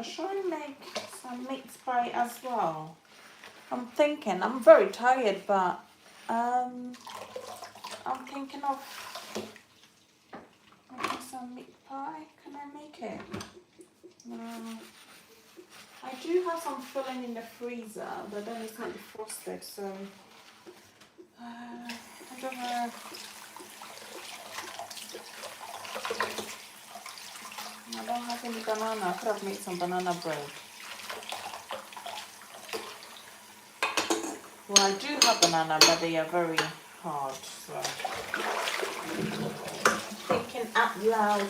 should I make some meat pie as well? I'm thinking, I'm very tired, but I'm thinking of making some meat pie. Can I make it? I do have some filling in the freezer, but then it's not defrosted, so I don't know. I don't have any banana. I could have made some banana bread. Well, I do have banana, but they are very hard, so thinking out loud.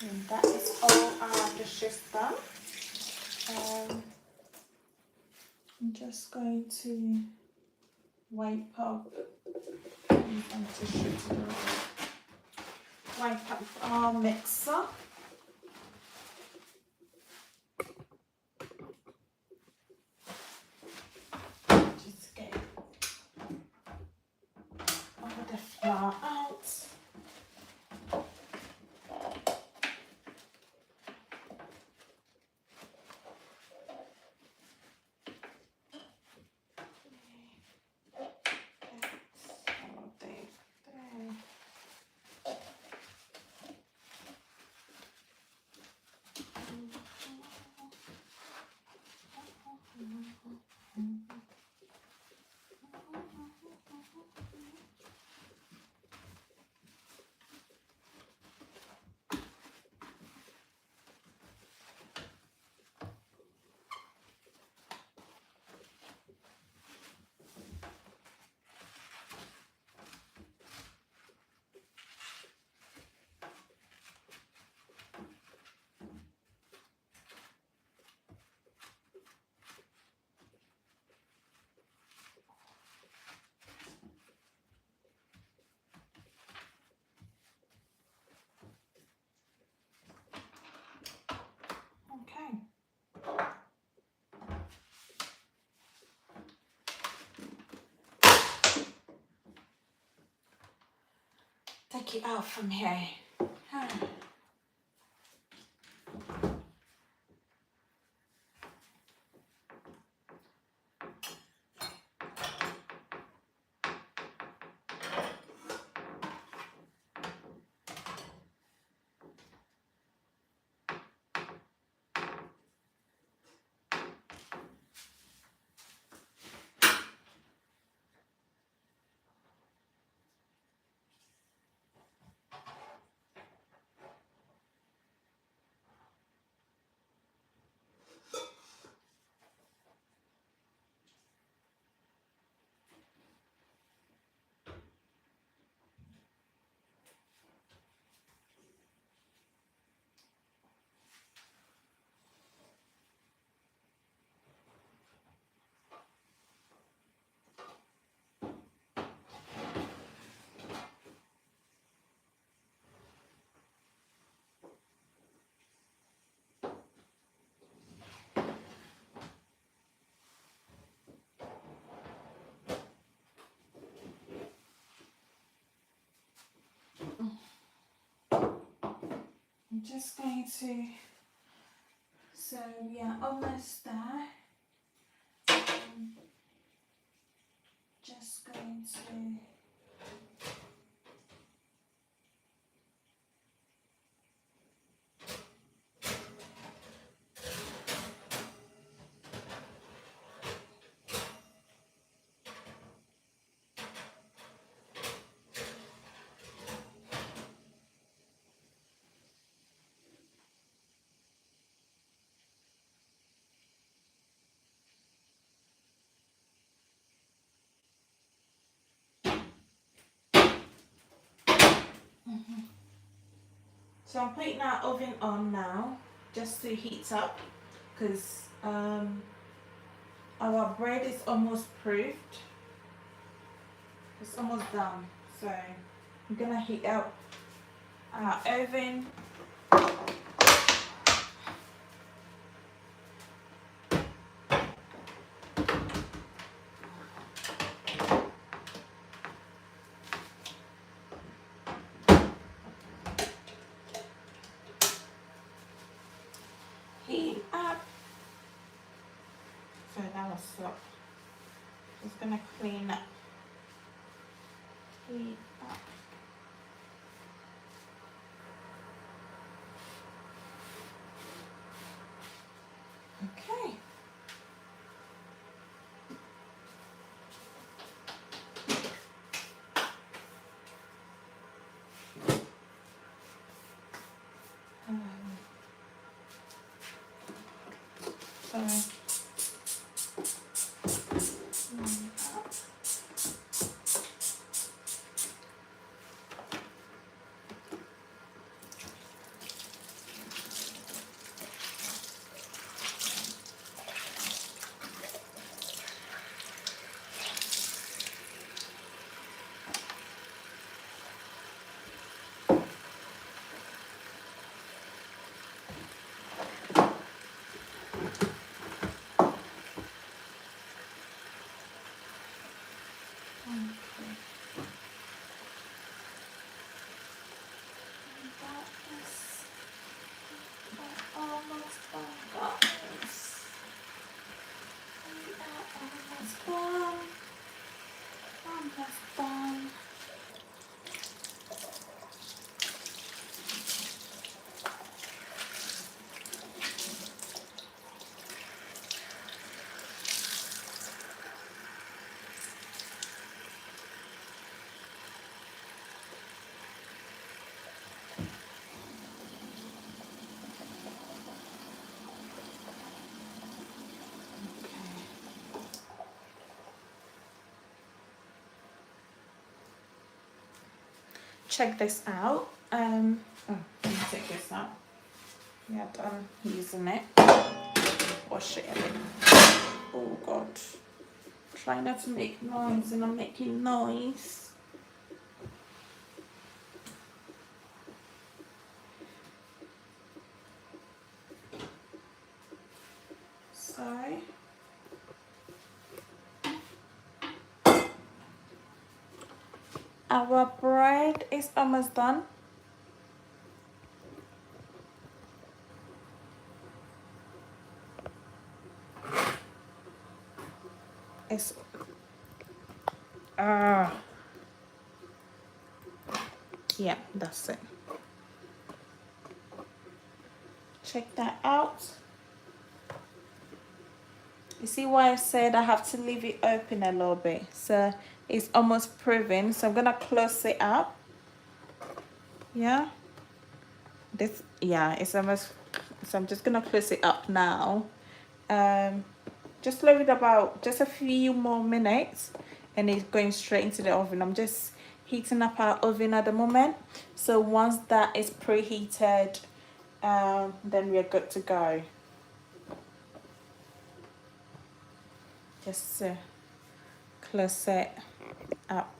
And that is all our dishes done. I'm just going to wipe up some tissue to wipe up our mixer. Just get all the flour out. Okay. Take it out from here. I'm just going to, so yeah, almost there. Just going to So I'm putting our oven on now just to heat up because our bread is almost proofed. It's almost done. So I'm gonna heat up our oven. Heat up. So that was up. Just gonna clean up. Heat up. Okay. So check this out. Oh, let me take this out. Yeah, done using it. Wash it a bit. Oh God. Try not to make noise and I'm making noise. So our bread is almost done. It's yeah, that's it. Check that out. You see why I said I have to leave it open a little bit. So it's almost proven. So I'm gonna close it up. Yeah. It's almost, so I'm just gonna close it up now. Just leave it about just a few more minutes and it's going straight into the oven. I'm just heating up our oven at the moment. So once that is preheated, then we're good to go. Just close it up.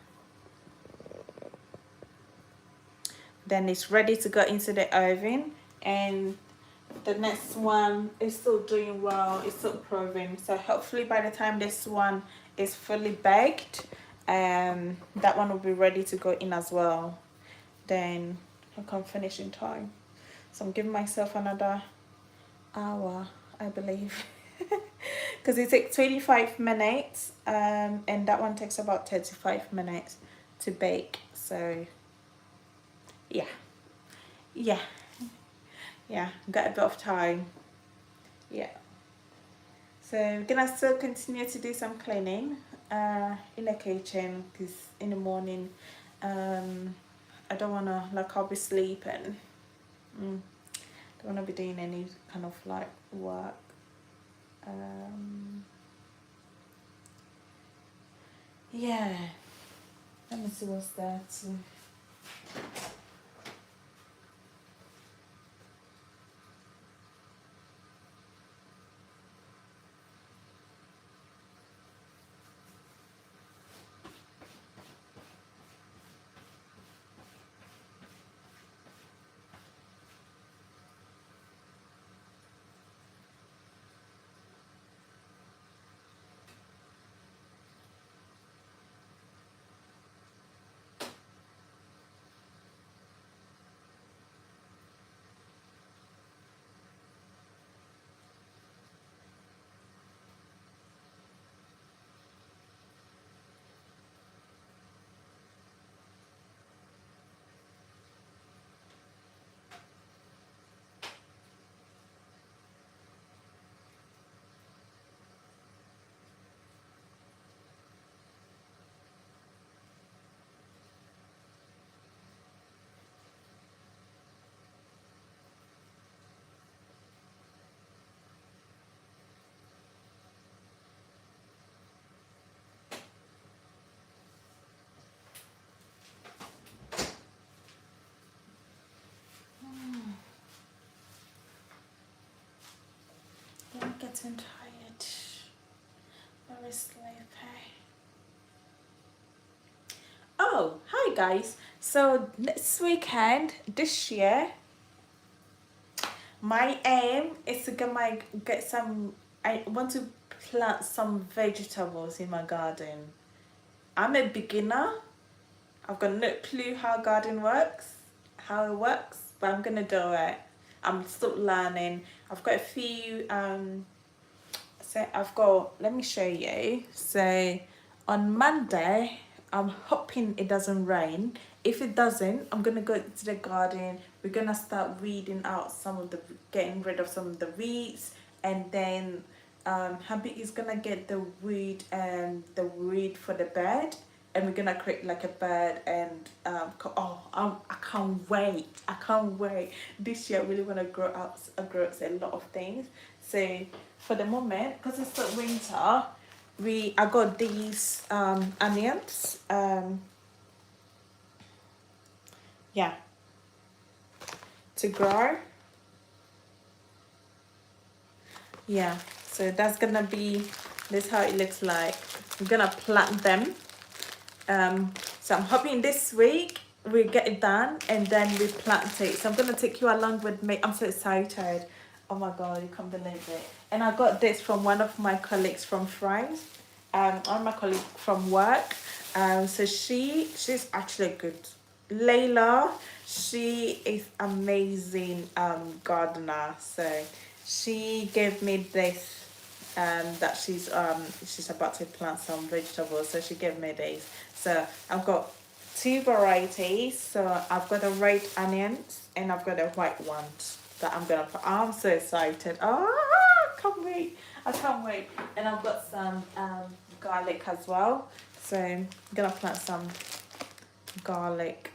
Then it's ready to go into the oven, and the next one is still doing well, it's still proving. So hopefully by the time this one is fully baked, that one will be ready to go in as well. Then I can finish in time. So I'm giving myself another hour, I believe. Because it takes 25 minutes and that one takes about 35 minutes to bake. So yeah, got a bit of time. Yeah, so I'm gonna still continue to do some cleaning in the kitchen, because in the morning I don't wanna, like, I'll be sleeping. Don't wanna be doing any kind of like work. Yeah, let me see what's there too. getting tired. Very sleepy. Oh, hi guys. So this weekend, this year, my aim is to get some. I want to plant some vegetables in my garden. I'm a beginner. I've got no clue how garden works, how it works, but I'm gonna do it. I'm still learning. I've got a few. So I've got. Let me show you. So on Monday, I'm hoping it doesn't rain. If it doesn't, I'm gonna go to the garden. We're gonna start weeding out getting rid of some of the weeds, and then hubby is gonna get the weed for the bed, and we're gonna create like a bed and I can't wait. I can't wait. This year I really wanna grow a lot of things. So for the moment, because it's the winter, I got these onions. Yeah, to grow. Yeah, so that's gonna be this how it looks like. I'm gonna plant them. So I'm hoping this week we get it done and then we plant it. So I'm gonna take you along with me. I'm so excited. Oh my god, you can't believe it. And I got this from one of my colleagues from France. One of my colleague from work. So she's actually good. Layla, she is amazing gardener. So she gave me this that she's about to plant some vegetables, so she gave me this. So I've got two varieties. So I've got the red onions and I've got the white ones that I'm gonna put. I'm so excited. Oh, I can't wait. I can't wait. And I've got some garlic as well. So I'm gonna plant some garlic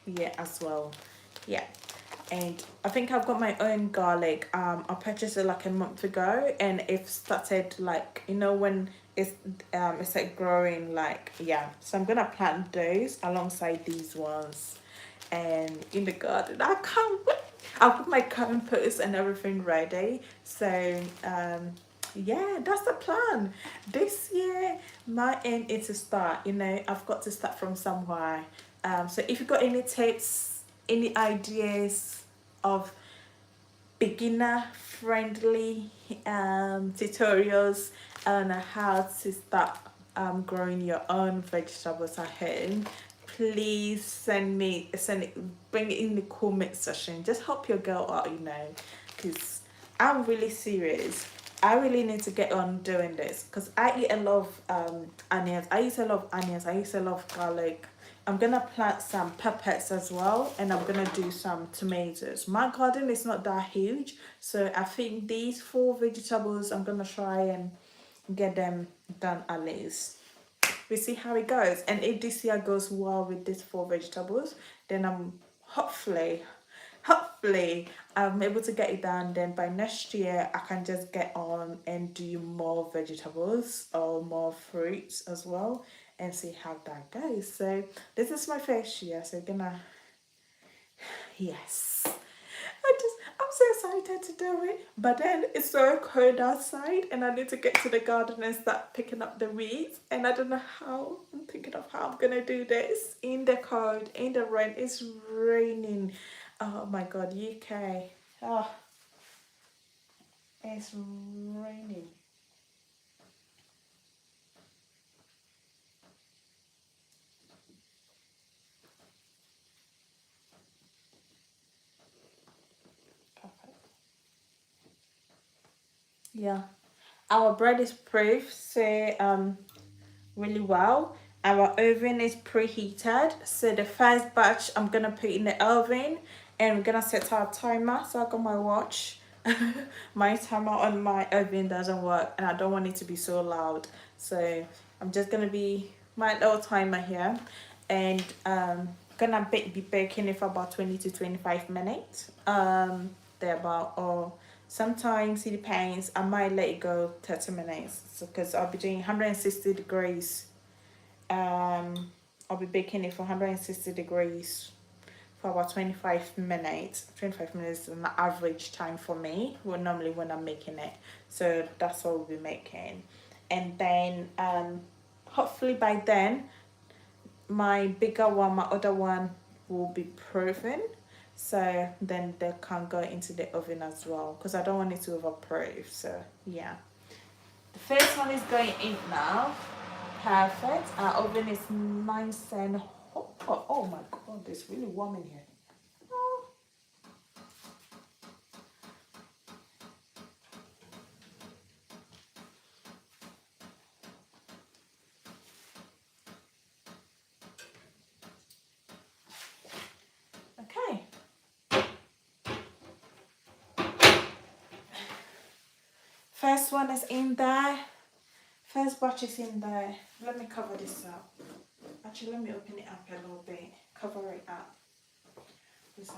here as well. Yeah. And I think I've got my own garlic. I purchased it like a month ago, and it started like when it's like growing like yeah. So I'm gonna plant those alongside these ones, and in the garden. I can't wait. I'll put my compost and everything ready. So yeah, that's the plan. This year, my aim is to start. I've got to start from somewhere. So if you've got any tips, any ideas of beginner friendly tutorials on how to start growing your own vegetables at home, please send it, bring it in the comment section. Just help your girl out, because I'm really serious. I really need to get on doing this because I eat a lot of onions. I use a lot of onions. I use a lot of garlic. I'm gonna plant some peppers as well, and I'm gonna do some tomatoes. My garden is not that huge, so I think these 4 vegetables I'm gonna try and get them done at least. We see how it goes, and if this year goes well with these 4 vegetables, then I'm hopefully I'm able to get it done. Then by next year I can just get on and do more vegetables or more fruits as well and see how that goes. So this is my first year, so gonna yes, I'm so excited to do it. But then it's so cold outside and I need to get to the garden and start picking up the weeds. And I don't know how. I'm thinking of how I'm gonna do this in the cold, in the rain. It's raining. Oh my god, UK. Oh, it's raining. Perfect. Yeah. Our bread is proof, so really well. Our oven is preheated, so the first batch I'm gonna put in the oven, and we're gonna set our timer. So I got my watch. My timer on my oven doesn't work, and I don't want it to be so loud. So I'm just gonna be my little timer here, and gonna be baking it for about 20 to 25 minutes. They're about or sometimes it depends. I might let it go 30 minutes, because I'll be doing 160 degrees. I'll be baking it for 160 degrees for about 25 minutes. 25 minutes is an average time for me, well, normally when I'm making it. So that's what we'll be making. And then hopefully by then my bigger one, my other one will be proven. So then they can go into the oven as well because I don't want it to overproof. So yeah. The first one is going in now. Perfect. Our oven is nice and hot. Oh my god, it's really warm in here. Oh. Okay. First one is in there. First batch is in there. Let me cover this up. Actually, let me open it up a little bit. Cover it up with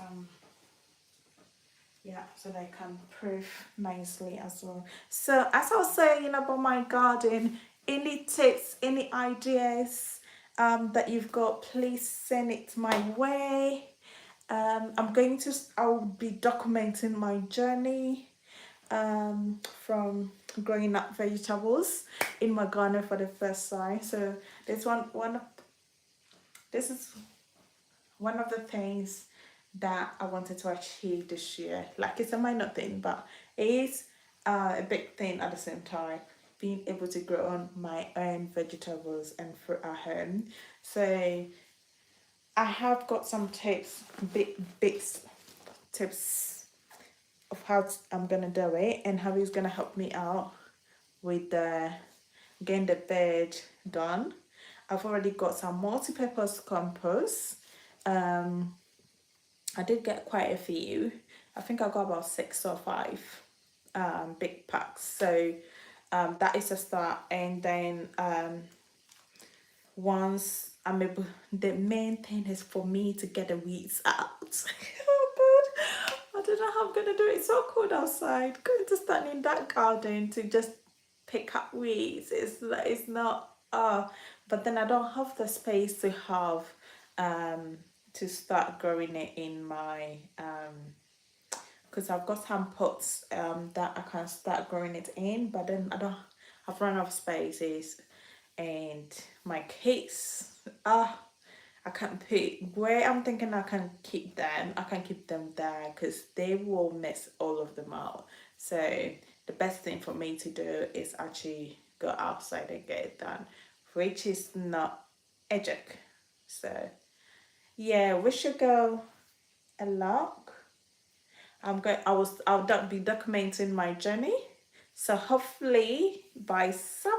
yeah, so they can proof nicely as well. So as I was saying about my garden, any tips, any ideas that you've got, please send it my way. I'll be documenting my journey from growing up vegetables in my garden for the first time. So this this is one of the things that I wanted to achieve this year. Like, it's a minor thing, but it is a big thing at the same time. Being able to grow on my own vegetables and fruit at home. So I have got some tips, big tips of how I'm gonna do it and how it's gonna help me out with getting the bed done. I've already got some multi-purpose compost. I did get quite a few. I think I got about 6 or 5 big packs. So that is a start. And then once I'm able, the main thing is for me to get the weeds out. Oh god, I don't know how I'm gonna do it. It's so cold outside. Going to stand in that garden to just pick up weeds it's not but then I don't have the space to have to start growing it in my because I've got some pots that I can start growing it in, but then I've run out of spaces and my case I can't put where I'm thinking I can keep them. I can keep them there because they will mess all of them out. So the best thing for me to do is actually go outside and get it done, which is not a joke. So yeah, we should go a lot. I'll be documenting my journey. So hopefully by summer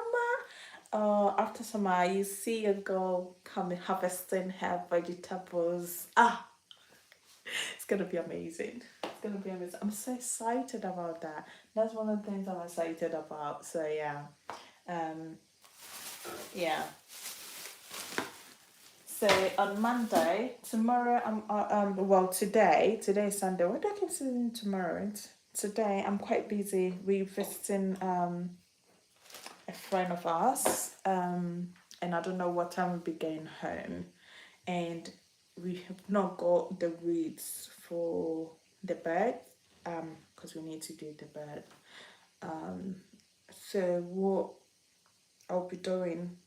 or after summer you see a girl coming harvesting her vegetables. It's gonna be amazing. It's gonna be amazing. I'm so excited about that. That's one of the things I'm excited about. So yeah. Um yeah. So on Monday, tomorrow today is Sunday. What do I keep saying tomorrow? Today I'm quite busy revisiting a friend of ours, and I don't know what time we'll be getting home, and we have not got the weeds for the bed, because we need to do the bed. So what I'll be doing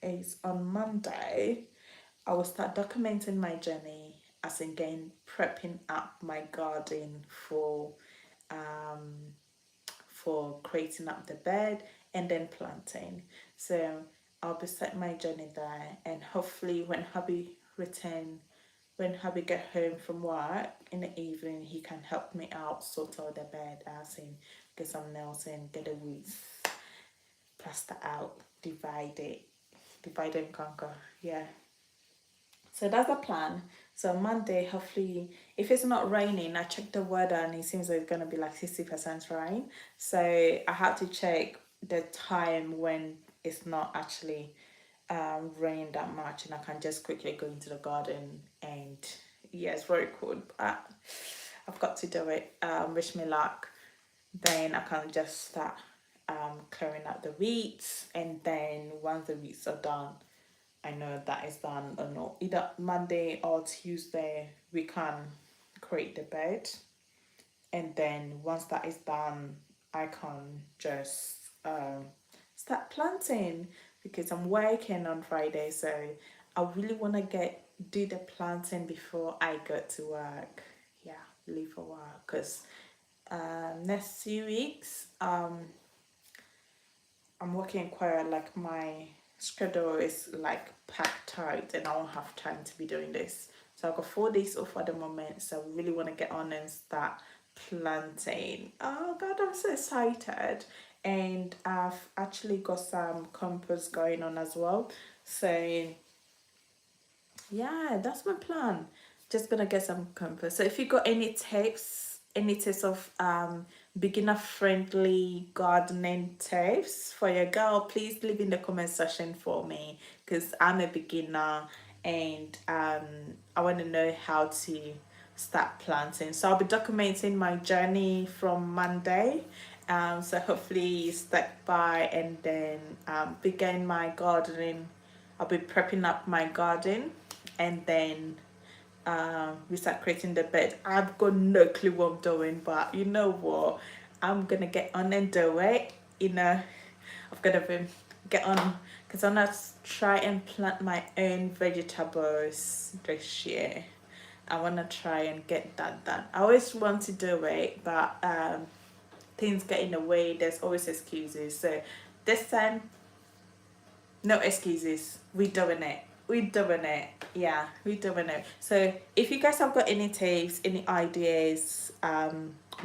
is on Monday I will start documenting my journey, as in again prepping up my garden for creating up the bed and then planting. So I'll be setting my journey there, and hopefully when hubby get home from work in the evening, he can help me out sort out the bed, as in get some nails in, get the weeds, plaster out, divide and conquer. Yeah. So that's the plan. So Monday, hopefully, if it's not raining, I checked the weather and it seems like it's gonna be like 60% rain. So I had to check the time when it's not actually raining that much, and I can just quickly go into the garden. And yeah, it's very cool. But I've got to do it. Wish me luck. Then I can just start clearing out the weeds, and then once the weeds are done, I know that is done or not. Either Monday or Tuesday, we can create the bed. And then once that is done, I can just start planting because I'm working on Friday. So I really want to do the planting before I go to work. Yeah, leave for work because next 2 weeks I'm working quite like my schedule is like packed tight and I won't have time to be doing this. So I've got 4 days off at the moment. So I really want to get on and start planting. Oh God, I'm so excited. And I've actually got some compost going on as well. So yeah, that's my plan. Just gonna get some compost. So if you got any tips of beginner friendly gardening tips for your girl, please leave in the comment section for me because I'm a beginner and I want to know how to start planting. So I'll be documenting my journey from Monday. So hopefully you stick by and then begin my gardening. I'll be prepping up my garden and then we start creating the bed. I've got no clue what I'm doing, but you know what? I'm gonna get on and do it. You know, I've got to get on because I'm gonna try and plant my own vegetables this year. I wanna try and get that done. I always want to do it, but things get in the way. There's always excuses. So this time no excuses. We doing it. We doing it. Yeah, we doing it. So if you guys have got any tips, any ideas,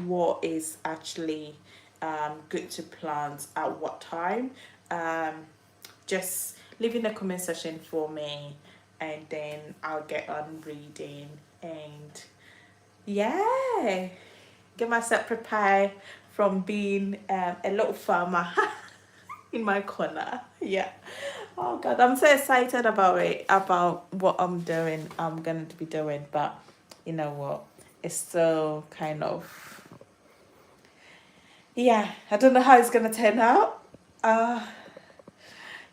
what is actually good to plant at what time, um, just leave in the comment section for me, and then I'll get on reading and yeah, get myself prepared from being a little farmer in my corner. Yeah. Oh God, I'm so excited about it, about what I'm doing, I'm going to be doing. But you know what? It's still kind of, yeah, I don't know how it's going to turn out. Uh,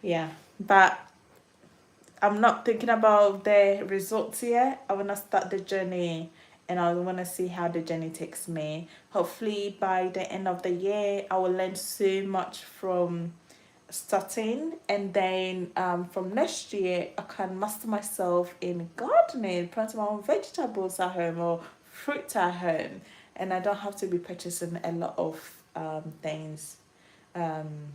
yeah, but I'm not thinking about the results yet. I want to start the journey and I want to see how the journey takes me. Hopefully, by the end of the year, I will learn so much from starting, and then from next year I can master myself in gardening, planting my own vegetables at home or fruit at home, and I don't have to be purchasing a lot of things um,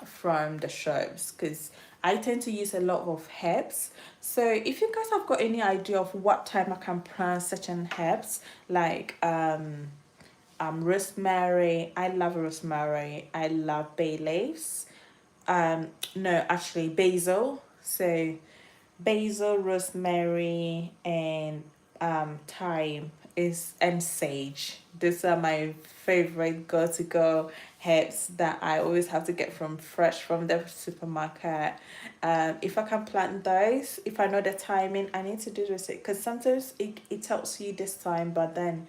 from the shops because I tend to use a lot of herbs. So if you guys have got any idea of what time I can plant certain herbs like rosemary, I love rosemary, I love bay leaves, no, actually basil. So basil, rosemary, and thyme is and sage. Those are my favorite go herbs that I always have to get from fresh from the supermarket. If I can plant those, if I know the timing, I need to do this because sometimes it tells you this time, but then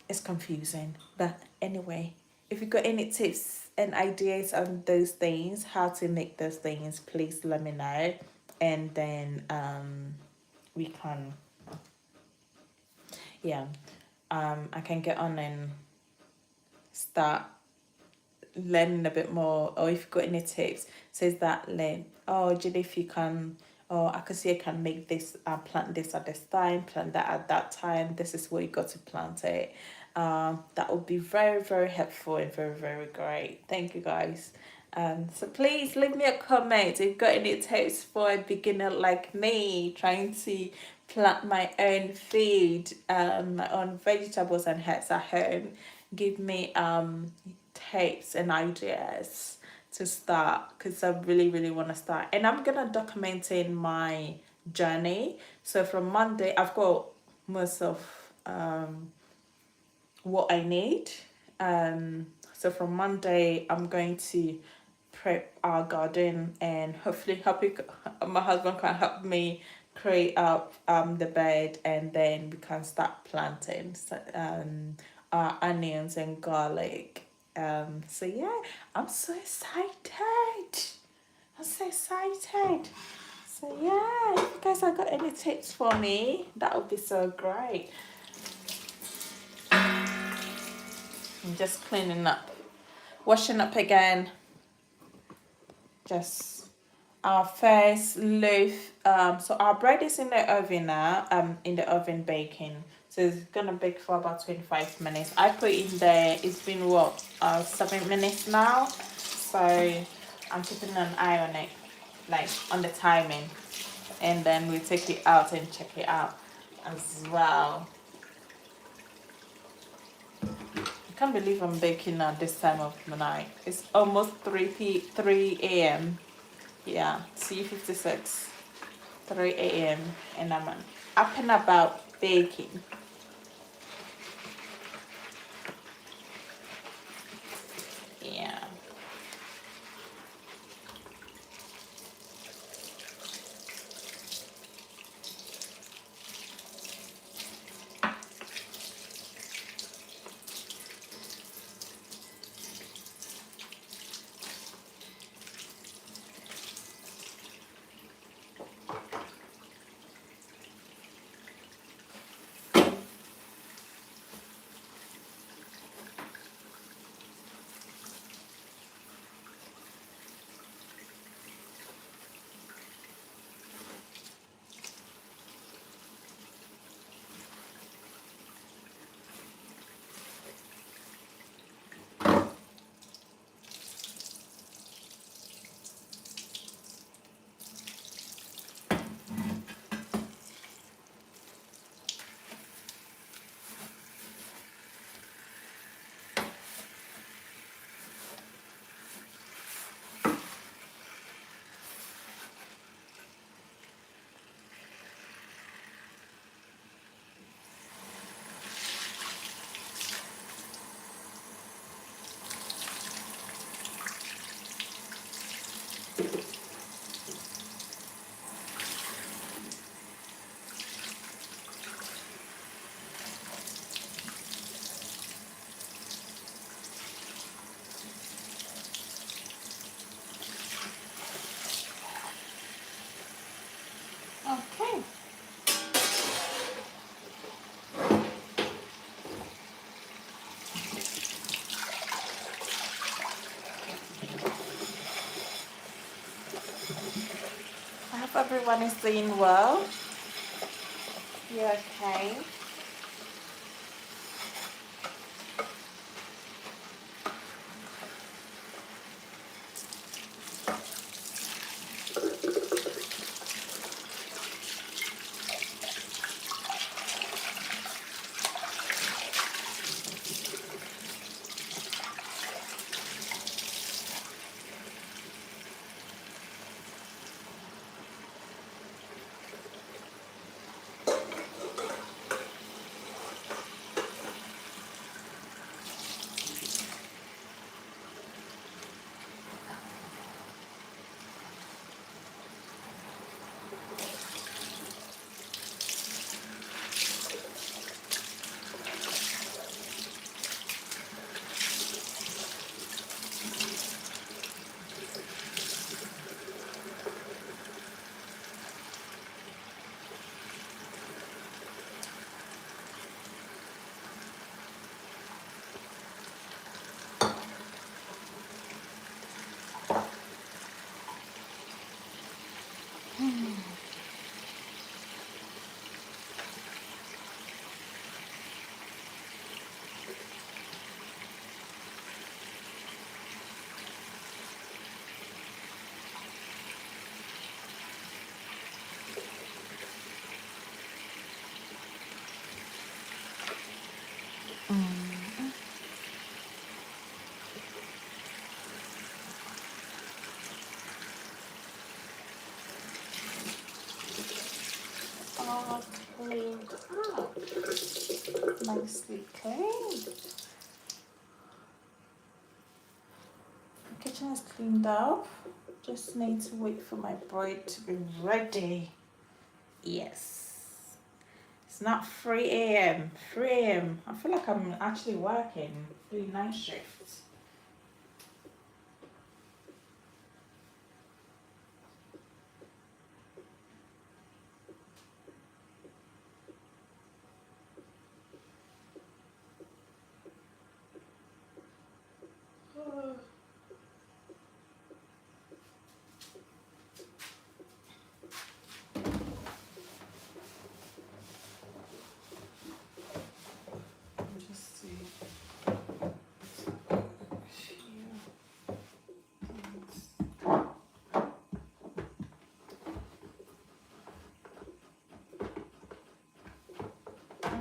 it's confusing. But anyway, if you got any tips and ideas on those things, how to make those things, please let me know. And then we can, yeah, I can get on and start learning a bit more. Or if you got any tips, says that learn. Oh, Judy, if you can, oh, I can see I can make this, plant this at this time, plant that at that time. This is where you got to plant it. That would be very, very helpful and very, very great. Thank you guys. So please leave me a comment if you've got any tips for a beginner like me trying to plant my own food, my own vegetables and herbs at home. Give me tips and ideas to start because I really, really want to start. And I'm gonna document in my journey. So from Monday, I've got most of what I need. So from Monday, I'm going to prep our garden and hopefully my husband can help me create up the bed, and then we can start planting our onions and garlic. So yeah, I'm so excited. I'm so excited. So yeah, if you guys have got any tips for me, that would be so great. I'm just cleaning up, washing up again. Just our first loaf. So our bread is in the oven now. In the oven baking. So it's gonna bake for about 25 minutes. I put in there. It's been what 7 minutes now. So I'm keeping an eye on it, like on the timing, and then we take it out and check it out as well. I can't believe I'm baking at this time of the night. It's almost 3 a.m. Yeah, C56. 3 a.m. and I'm up and about baking. Yeah. Okay. I hope everyone is doing well. You okay? All cleaned up. Nicely cleaned. The kitchen is cleaned up. Just need to wait for my bread to be ready. Yes. It's not 3 a.m. 3 a.m. I feel like I'm actually working, doing night shifts.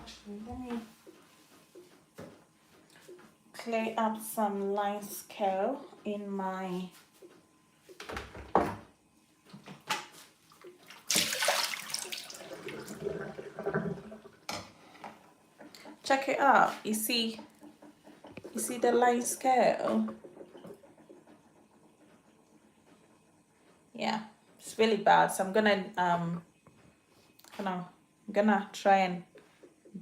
Actually, let me clear up some line scale in my check it out. You see the line scale? Yeah, it's really bad. So I'm gonna try and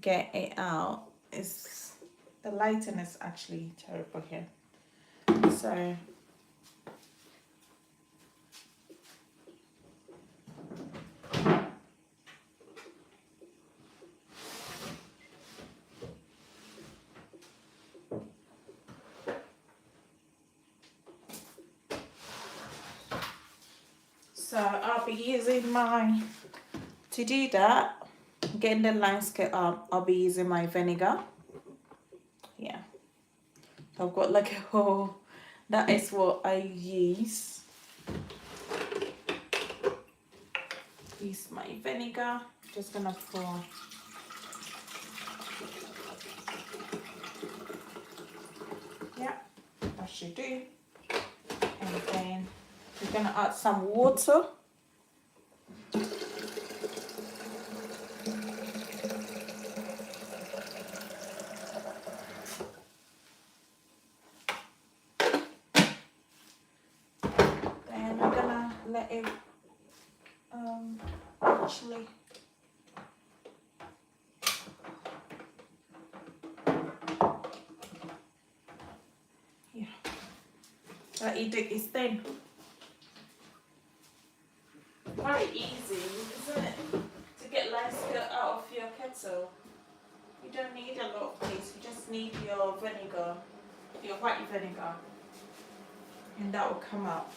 get it out. It's the lighting is actually terrible here. So I'll be using to do that, getting the line scale up, I'll be using my vinegar. Yeah. I've got like a whole, that is what I use. Use my vinegar. Just gonna pour. Yeah, that should do. And then we're gonna add some water. And we're gonna let it actually let it do its thing. Very easy, isn't it? To get line scale out of your kettle. You don't need a lot of paste, you just need your vinegar, your white vinegar, and that will come out.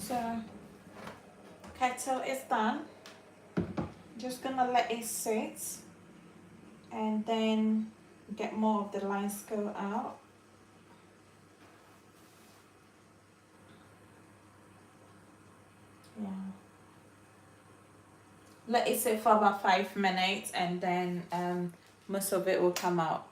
So kettle is done. Just gonna let it sit and then get more of the lines go out. Yeah. Let it sit for about 5 minutes and then most of it will come out.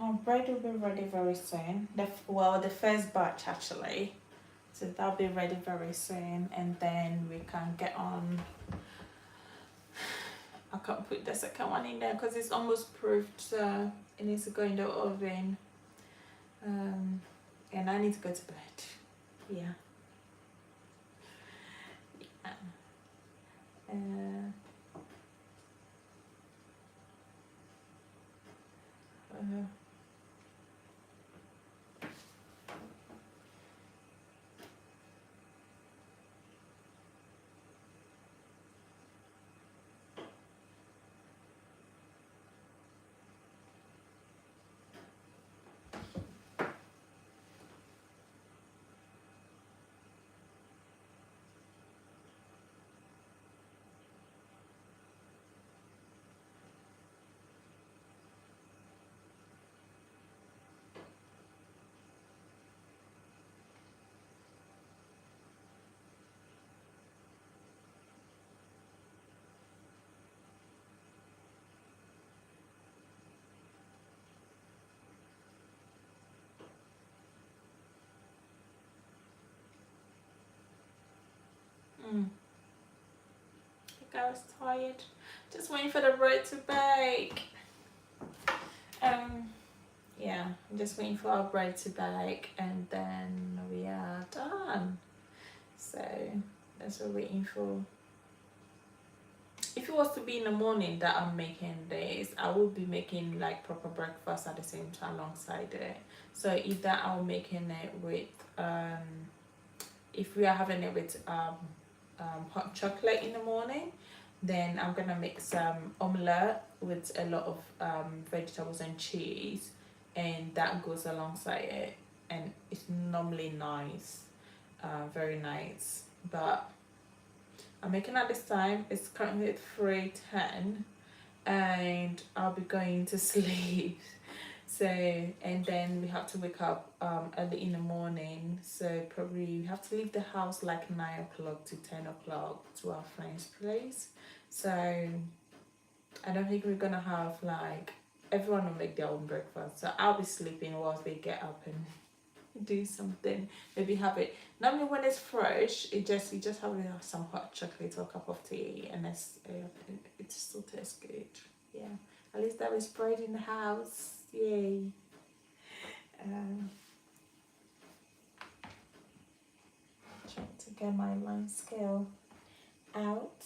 Our bread will be ready very soon. The first batch actually. So that'll be ready very soon, and then we can get on. I can't put the second one in there because it's almost proofed, so it needs to go in the oven. And I need to go to bed. Yeah. Uh, uh, mm. I think I was tired. Just waiting for the bread to bake. Yeah, I'm just waiting for our bread to bake and then we are done. So that's what we're waiting for. If it was to be in the morning that I'm making this, I will be making like proper breakfast at the same time alongside it. So either I'll making it with if we are having it with hot chocolate in the morning, then I'm gonna make some omelette with a lot of vegetables and cheese, and that goes alongside it, and it's normally nice, very nice. But I'm making at this time. It's currently at 3:10, and I'll be going to sleep. So and then we have to wake up early in the morning. So probably we have to leave the house like 9 o'clock to 10 o'clock to our friend's place. So I don't think we're gonna have like everyone will make their own breakfast. So I'll be sleeping whilst they get up and do something. Maybe have it. Normally when it's fresh, you just have some hot chocolate or a cup of tea, and it still tastes good. Yeah. At least there is bread in the house. Yay. Trying to get my line scale out.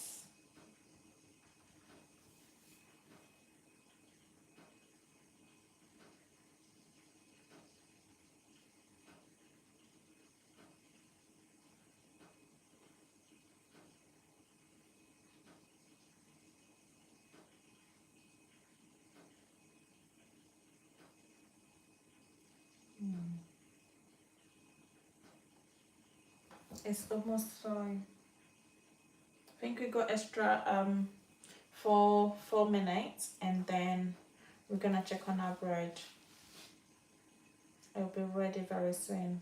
It's almost fine. I think we got extra for 4 minutes, and then we're gonna check on our bread. It'll be ready very soon.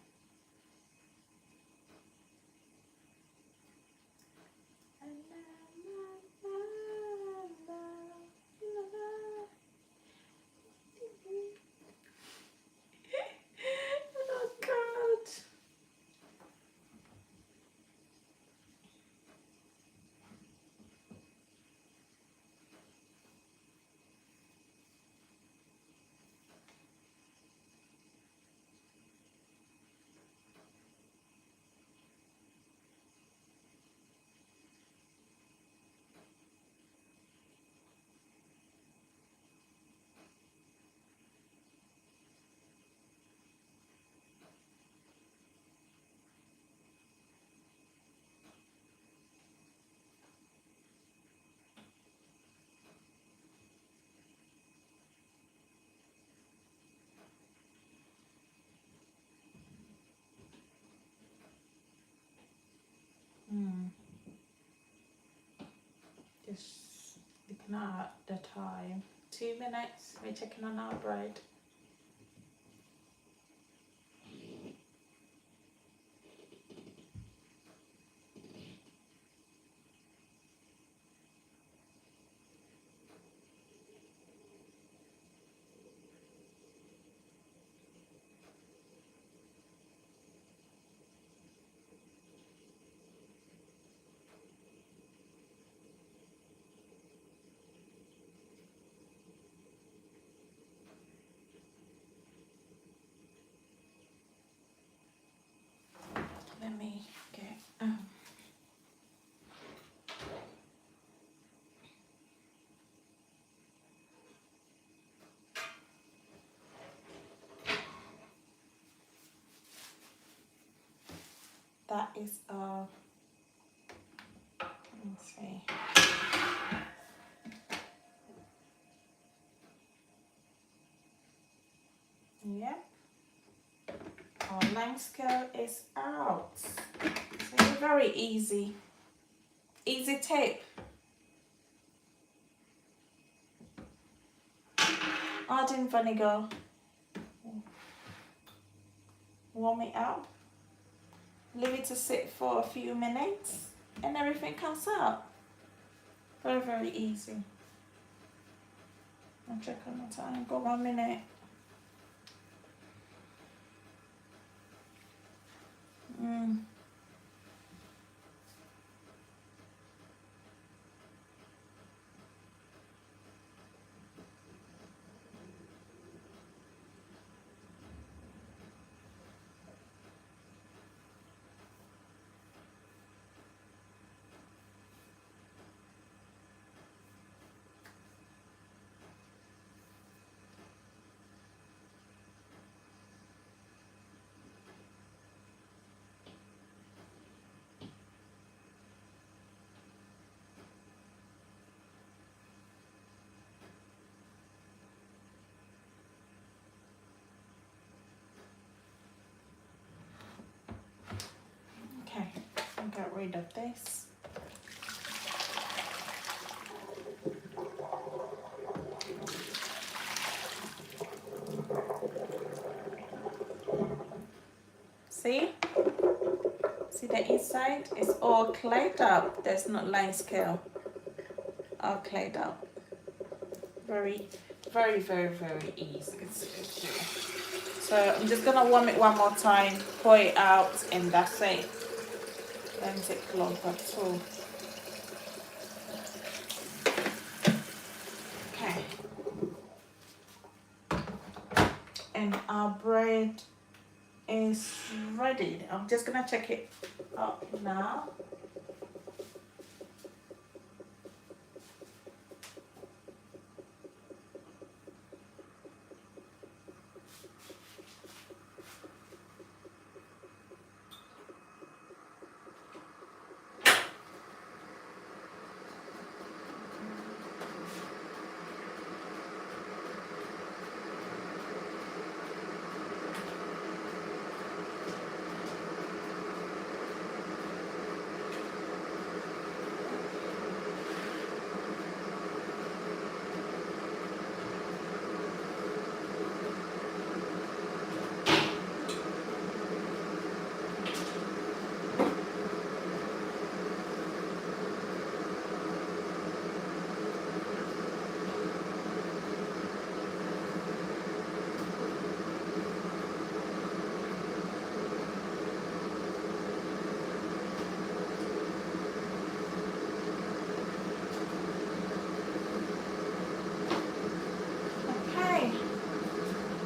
checking out the time. 2 minutes. We're checking on our bread. Let me get that is let's see. Yeah. Our line scale is out. So very easy. Easy tape. Add in vinegar. Warm it up. Leave it to sit for a few minutes and everything comes out. Very, very easy. I'll check on the time. Got 1 minute. Okay, I'll get rid of this. See? See the inside? It's all clayed up. There's not line scale. All clayed up. Very, very, very, very easy to do. So I'm just gonna warm it one more time, pour it out, and that's it. Don't take long at all. Okay. And our bread is ready. I'm just gonna check it up now.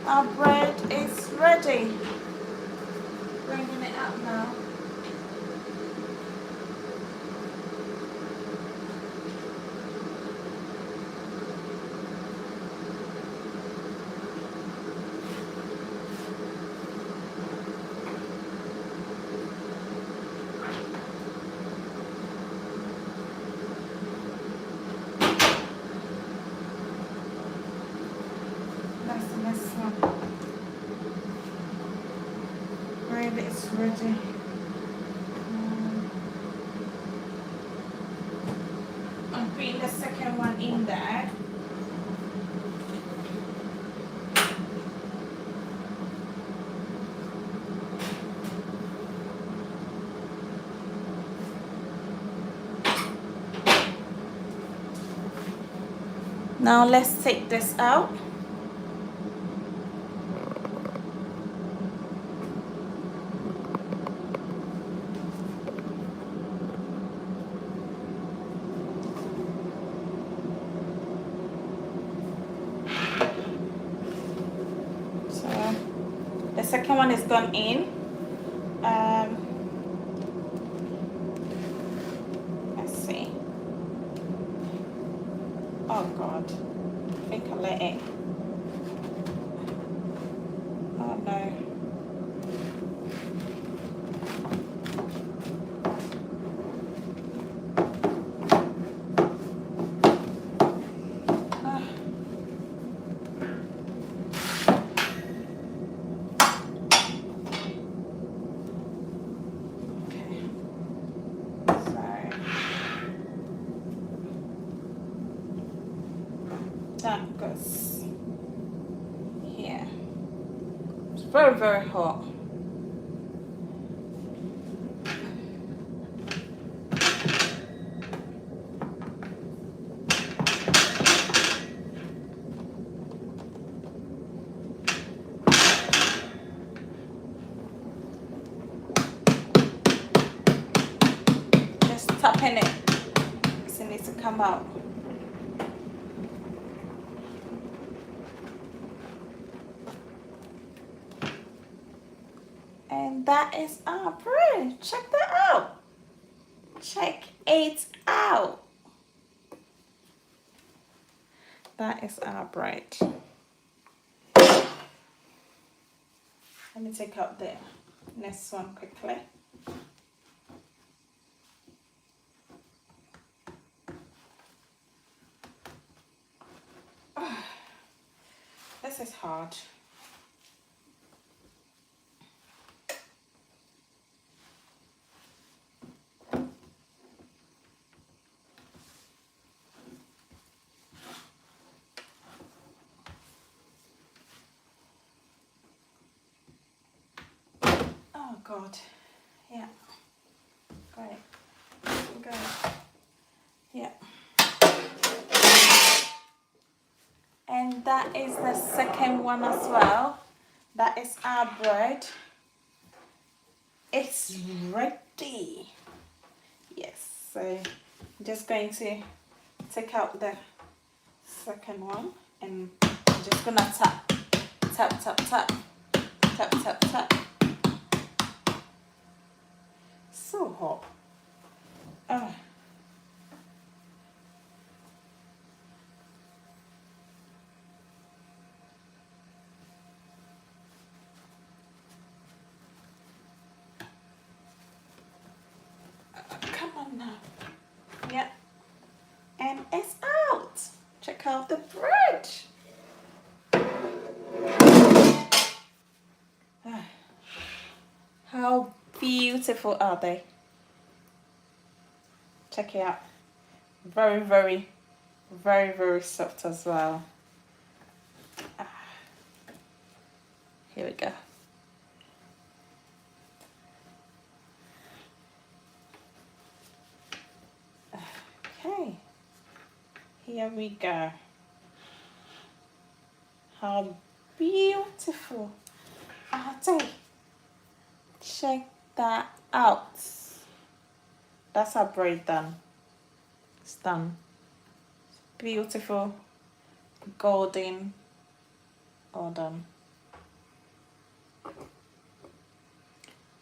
Our bread is ready. Bringing it up now. That's the next one. Bread is ready. I'm putting the second one in in there. Now let's take this out. So the second one is gone in. Let's see. Oh God, I think I let it. Oh no. That goes here. It's very, very hot. Just tapping it because it needs to come out. And that is our bread. Check that out. Check it out. That is our bread. Let me take out the next one quickly. This is hard. Oh God. Yeah. Great. Go. Yeah. And that is the second one as well. That is our bread. It's ready. Yes. So I'm just going to take out the second one and I'm just gonna tap, tap, tap, tap, tap, tap, tap. So hot. Oh. Come on now. Yeah. And it's out. Check out the bread. How beautiful are they? Check it out. Very, very, very, very soft as well. Here we go. Okay. Here we go. How beautiful are they? Check that out. That's our bread done. It's done. Beautiful, golden, all done.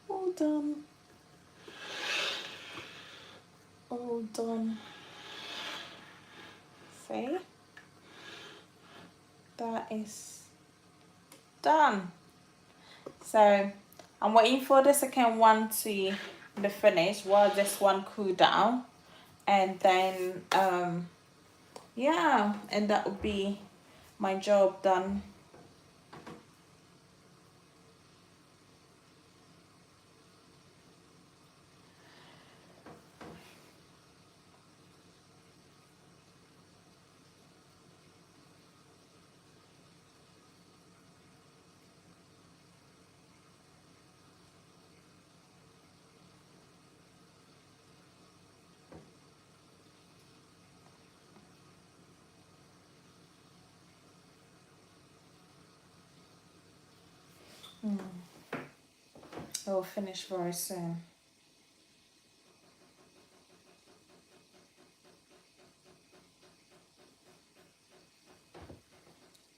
All done. All done. See? That is done. So I'm waiting for the second one to be finished while this one cool down, and then yeah, and that would be my job done. It will finish very soon.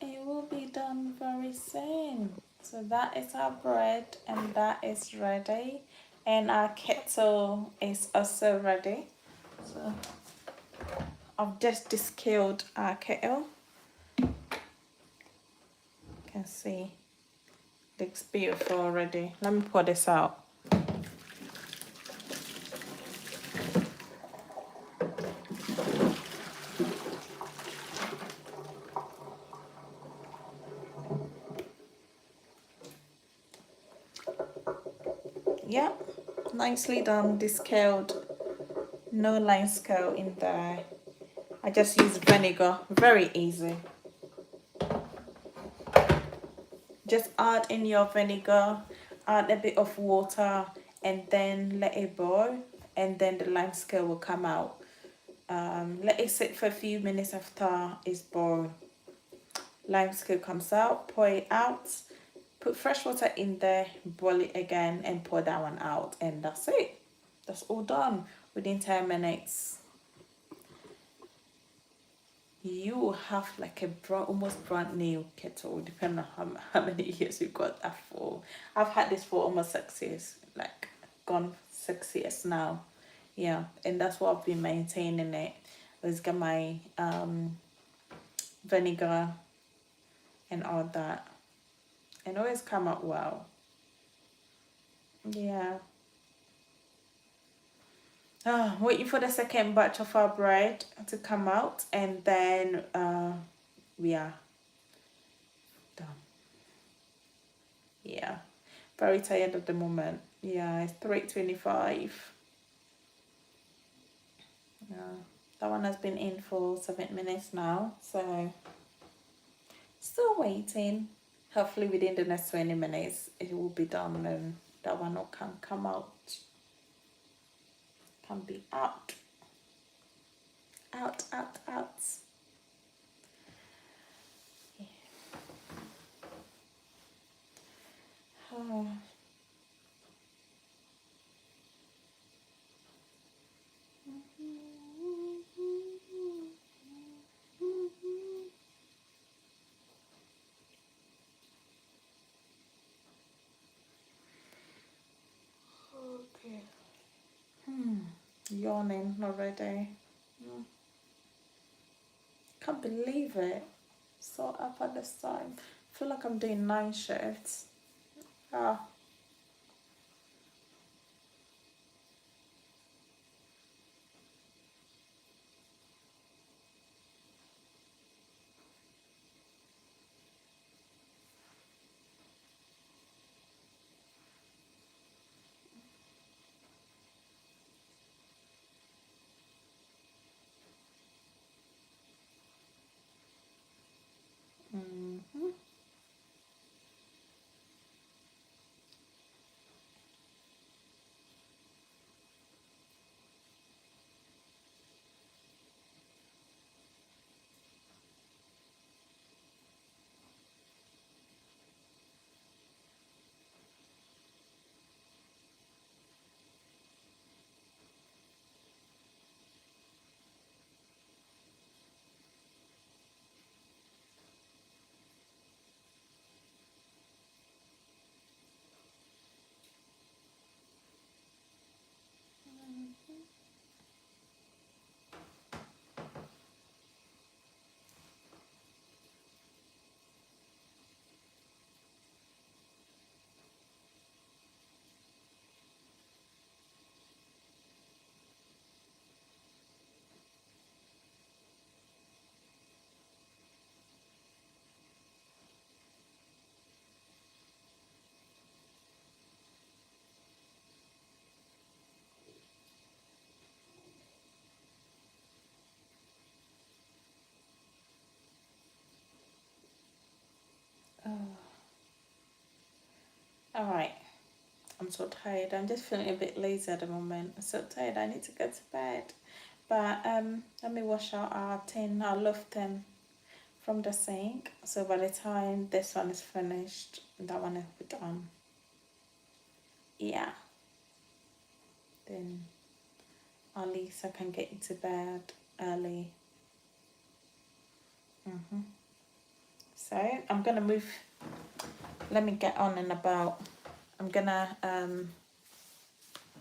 It will be done very soon. So that is our bread and that is ready. And our kettle is also ready. So I've just descaled our kettle. You can see looks beautiful already. Let me pour this out. Yeah, nicely done, descaled. No line scale in there. I just use vinegar, very easy. Just add in your vinegar, add a bit of water, and then let it boil, and then the lime scale will come out. Let it sit for a few minutes after it's boiled. Lime scale comes out, pour it out, put fresh water in there, boil it again, and pour that one out, and that's it. That's all done within 10 minutes. You will have like a almost brand new kettle, depending on how many years you got that for. I've had this for almost 6 years, like gone 6 years now. Yeah, and that's what I've been maintaining it. I just got my vinegar and all that, and always come out well. Yeah. Waiting for the second batch of our bread to come out, and then we are done. Yeah, very tired at the moment. Yeah, it's 3:25. Yeah, that one has been in for 7 minutes now, so still waiting. Hopefully within the next 20 minutes it will be done, and that one will come out. Can be out. Out, out, out. Yeah. Oh. Okay. Yawning already. Can't believe it. So up at this time. I feel like I'm doing 9 shifts. Ah. Mm-hmm. Oh. All right. I'm so tired. I'm just feeling a bit lazy at the moment. I'm so tired. I need to go to bed. But let me wash out our loaf tin from the sink. So by the time this one is finished, That one will be done. Yeah. Then at least I can get into bed early. So I'm gonna move. Let me get on and about. I'm gonna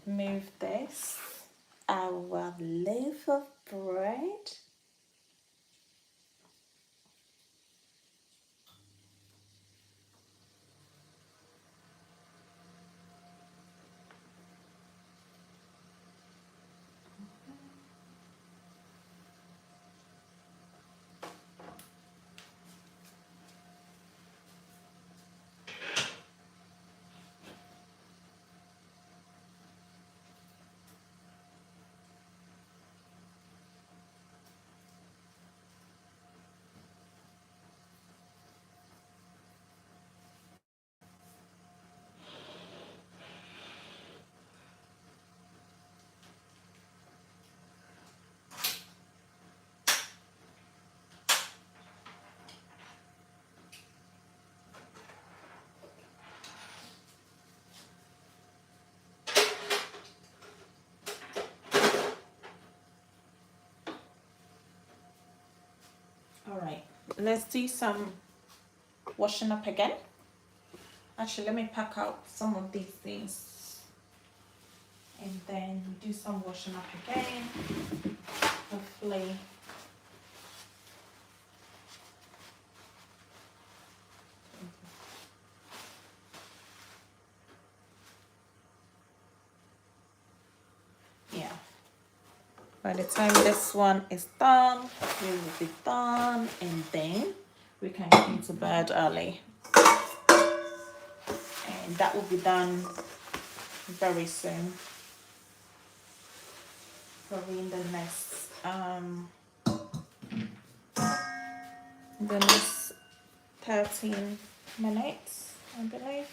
move this, our loaf of bread. All right, let's do some washing up again. Actually, let me pack out some of these things and then do some washing up again. Hopefully. Yeah. By the time this one is done, we will be done, and then we can get into bed early. And that will be done very soon. Probably in the next 13 minutes, I believe.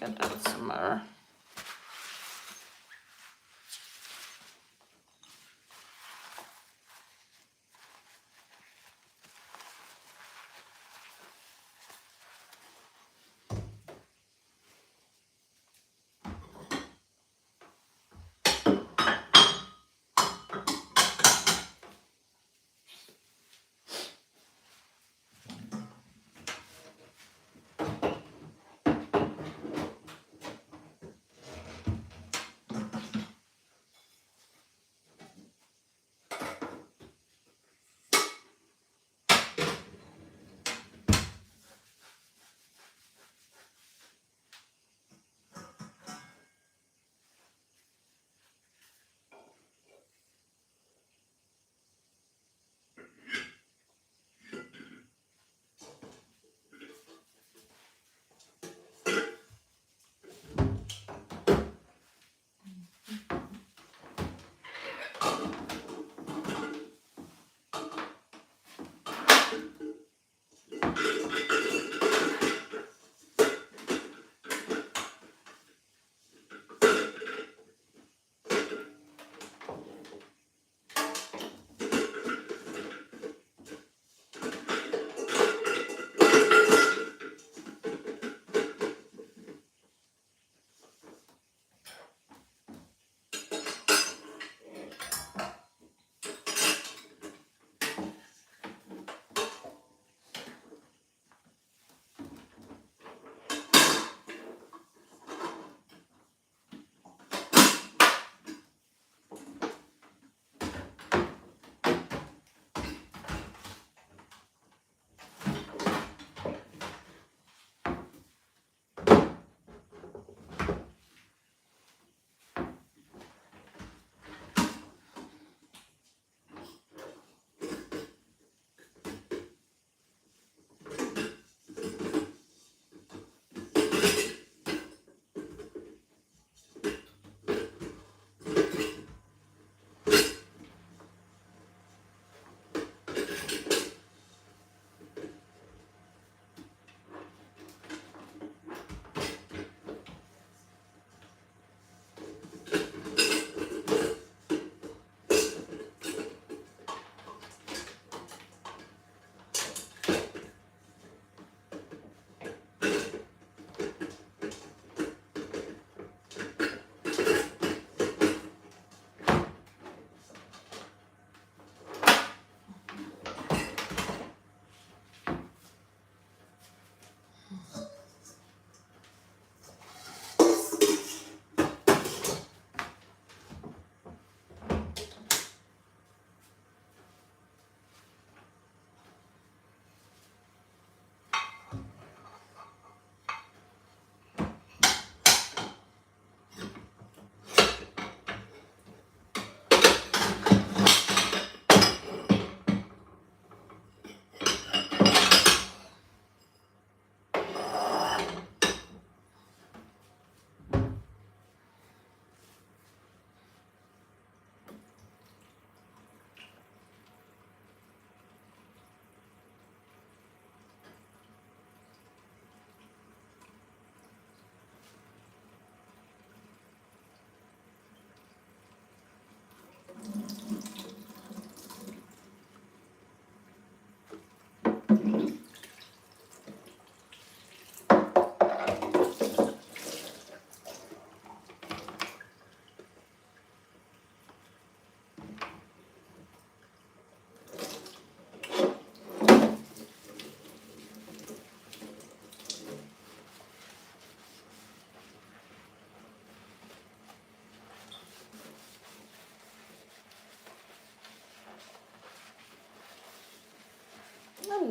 get that tomorrow.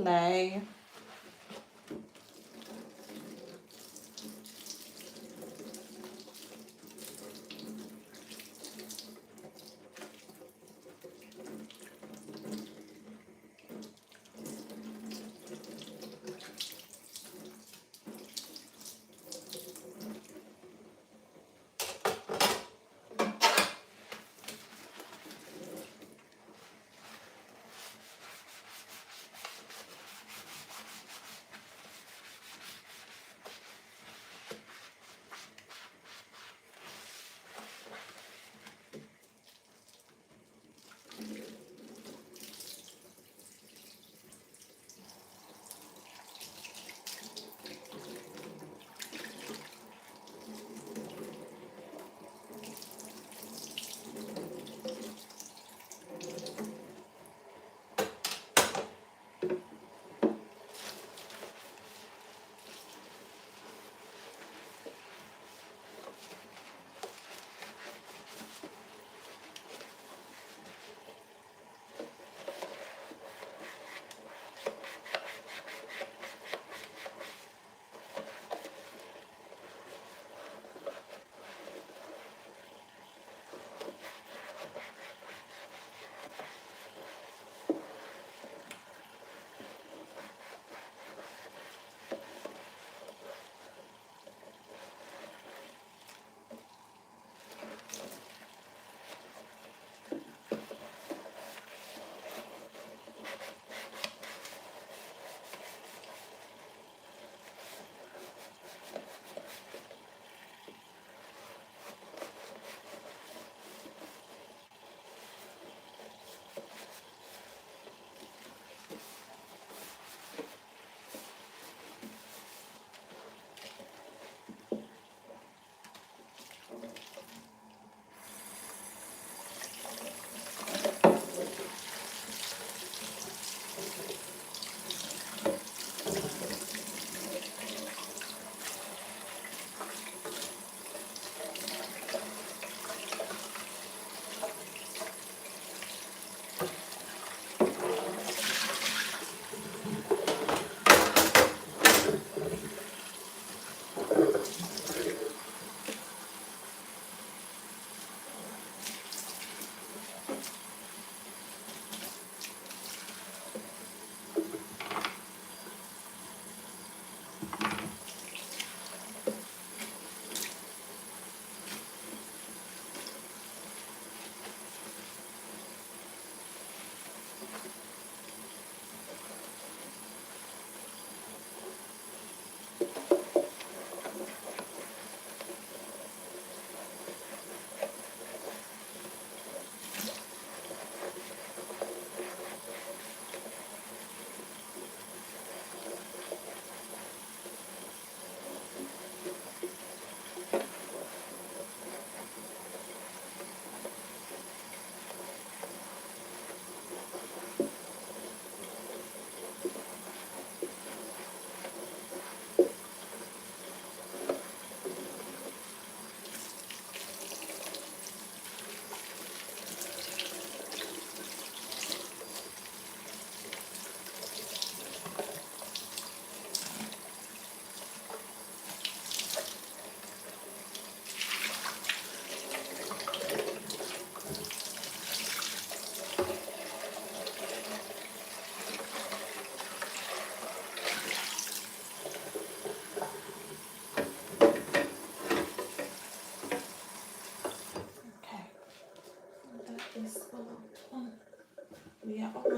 Hello.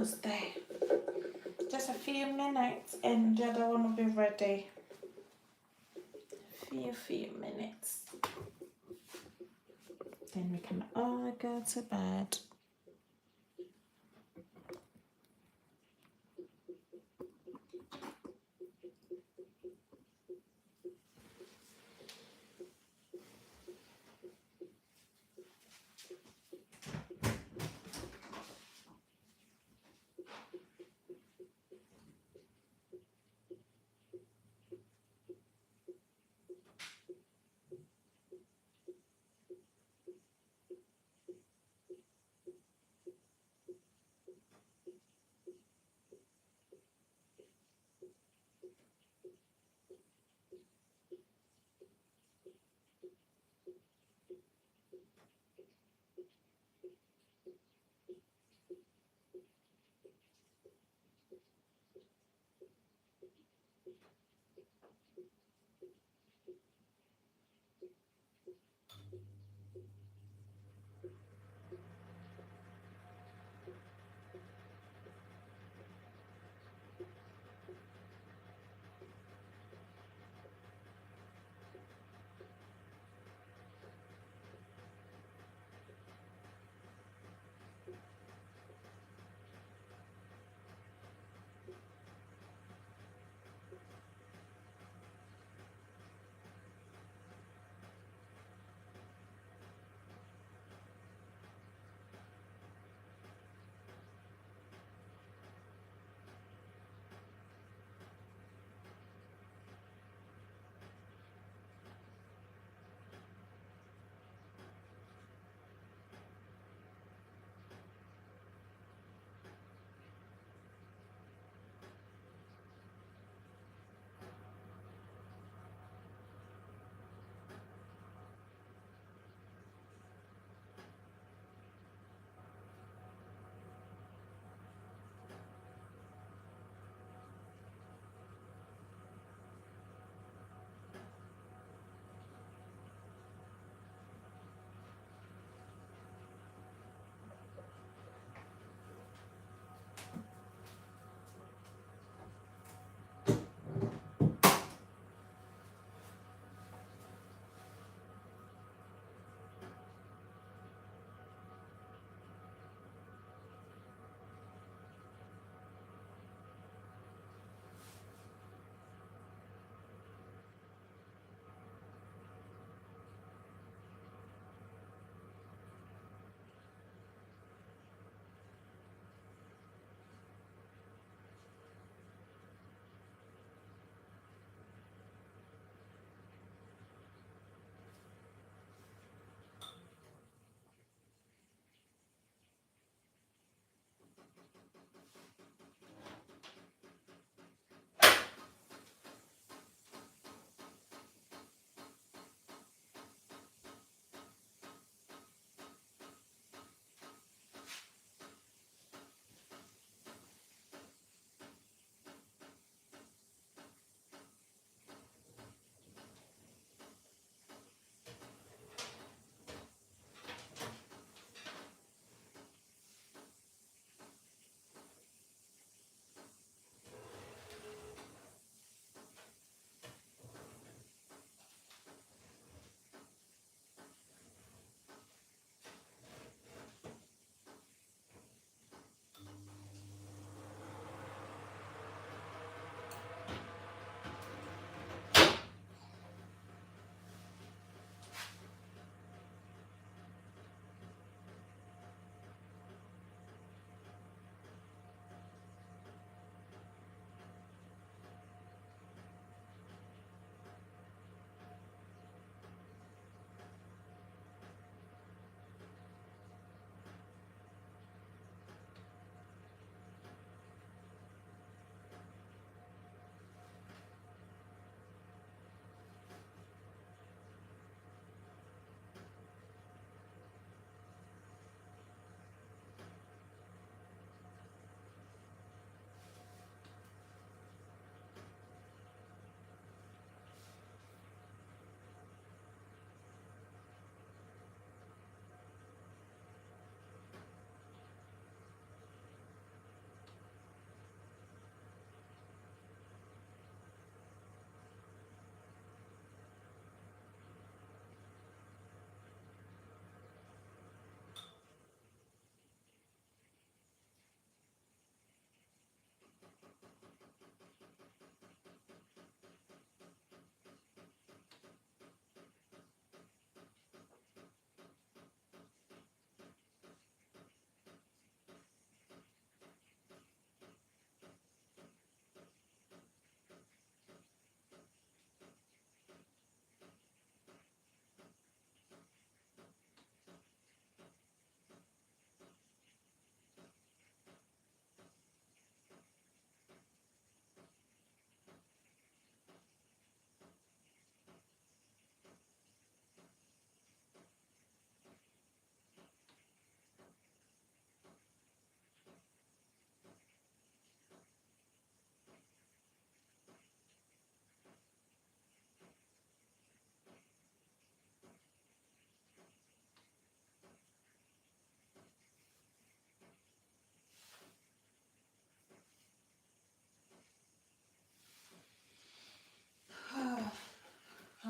almost there. Just a few minutes and the other one will be ready. Few minutes. Then we can all go to bed.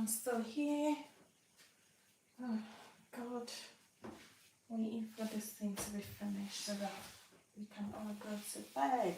I'm still here. Oh God, waiting for this thing to be finished so that we can all go to bed.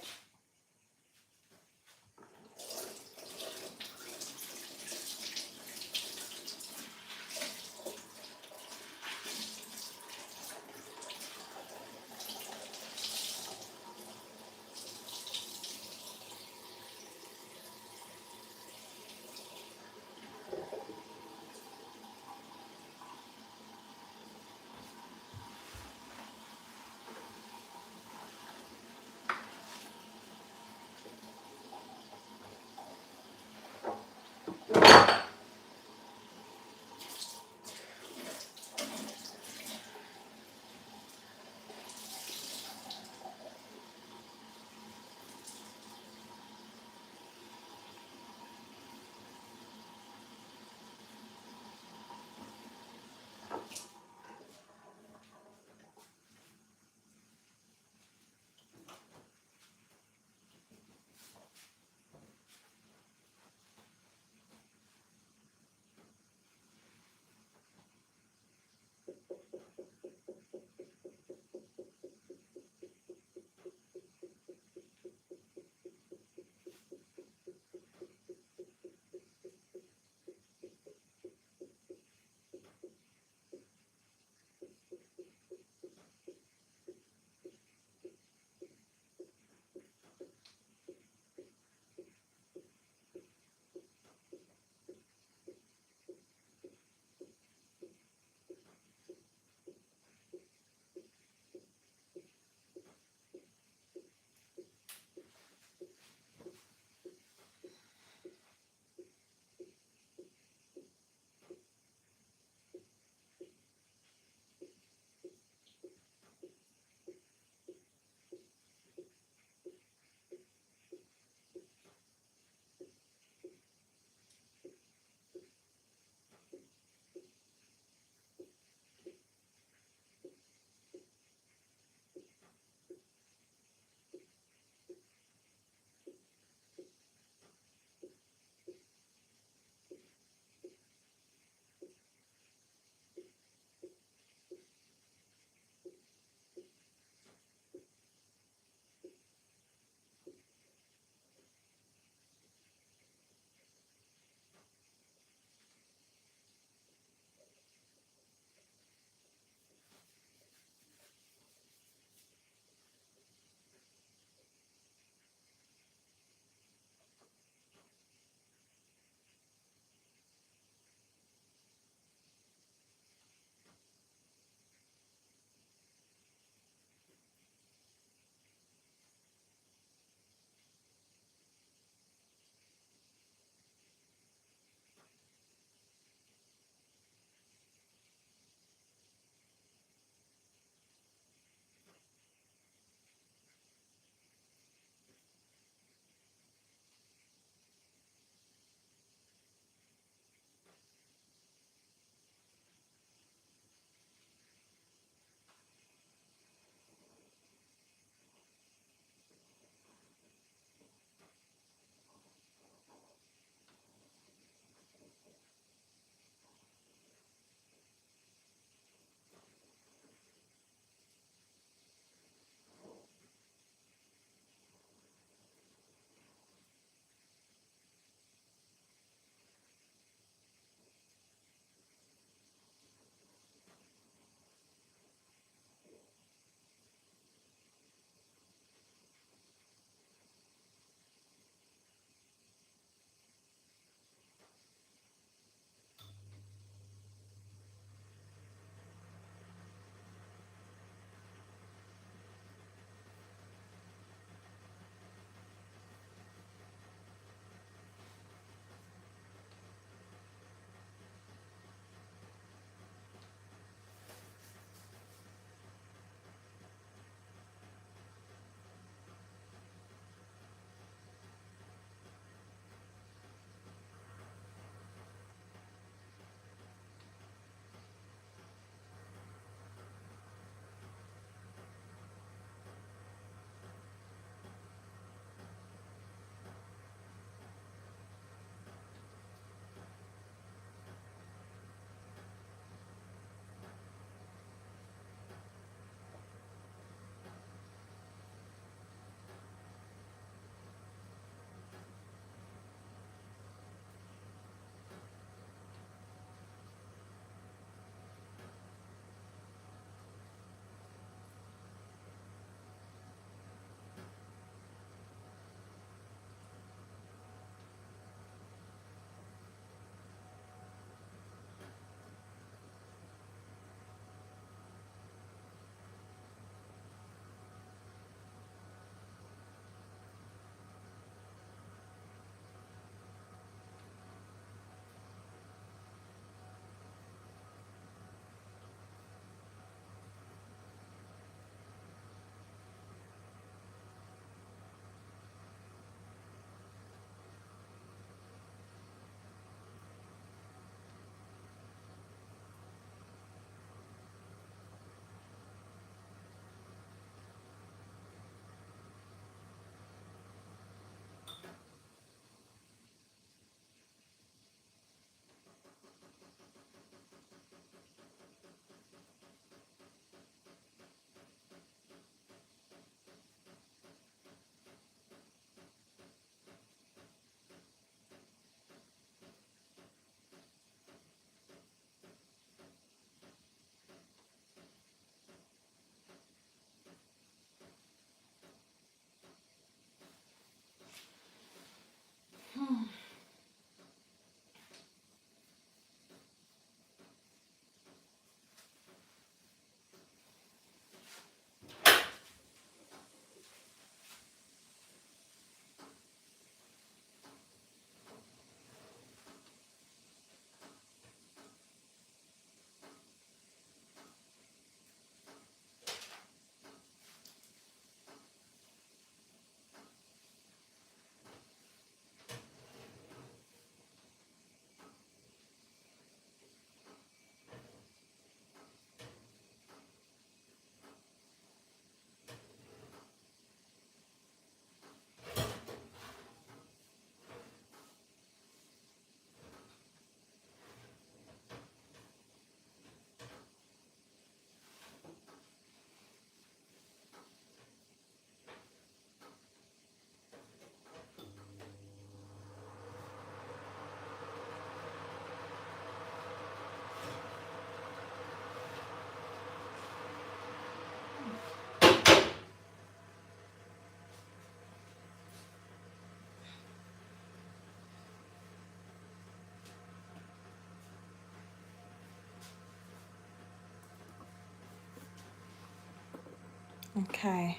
Okay,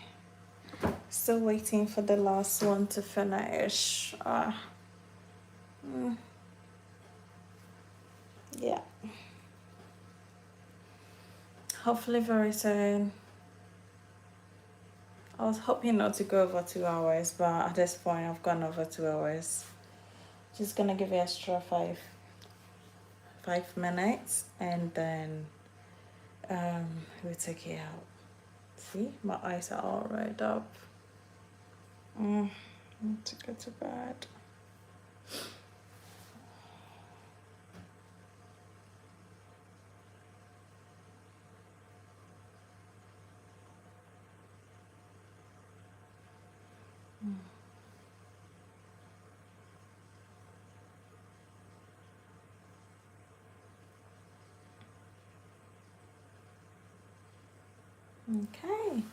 still waiting for the last one to finish. Mm, yeah, hopefully very soon. I was hoping not to go over 2 hours, but at this point I've gone over 2 hours. Just gonna give it extra 5 minutes, and then we'll take it out. See, my eyes are all red up. I need to go to bed. Okay.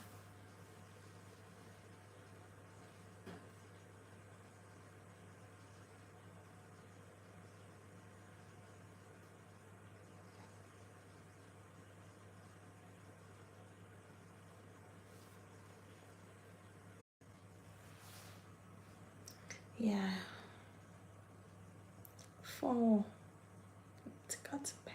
Yeah. 4 to go to bed.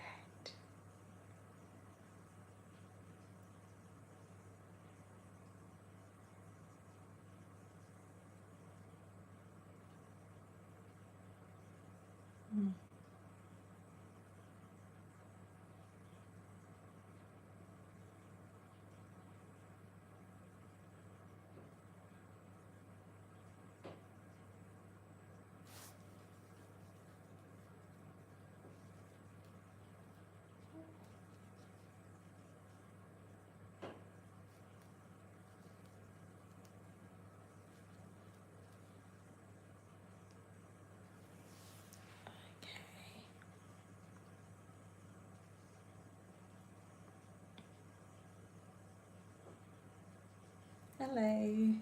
Hello.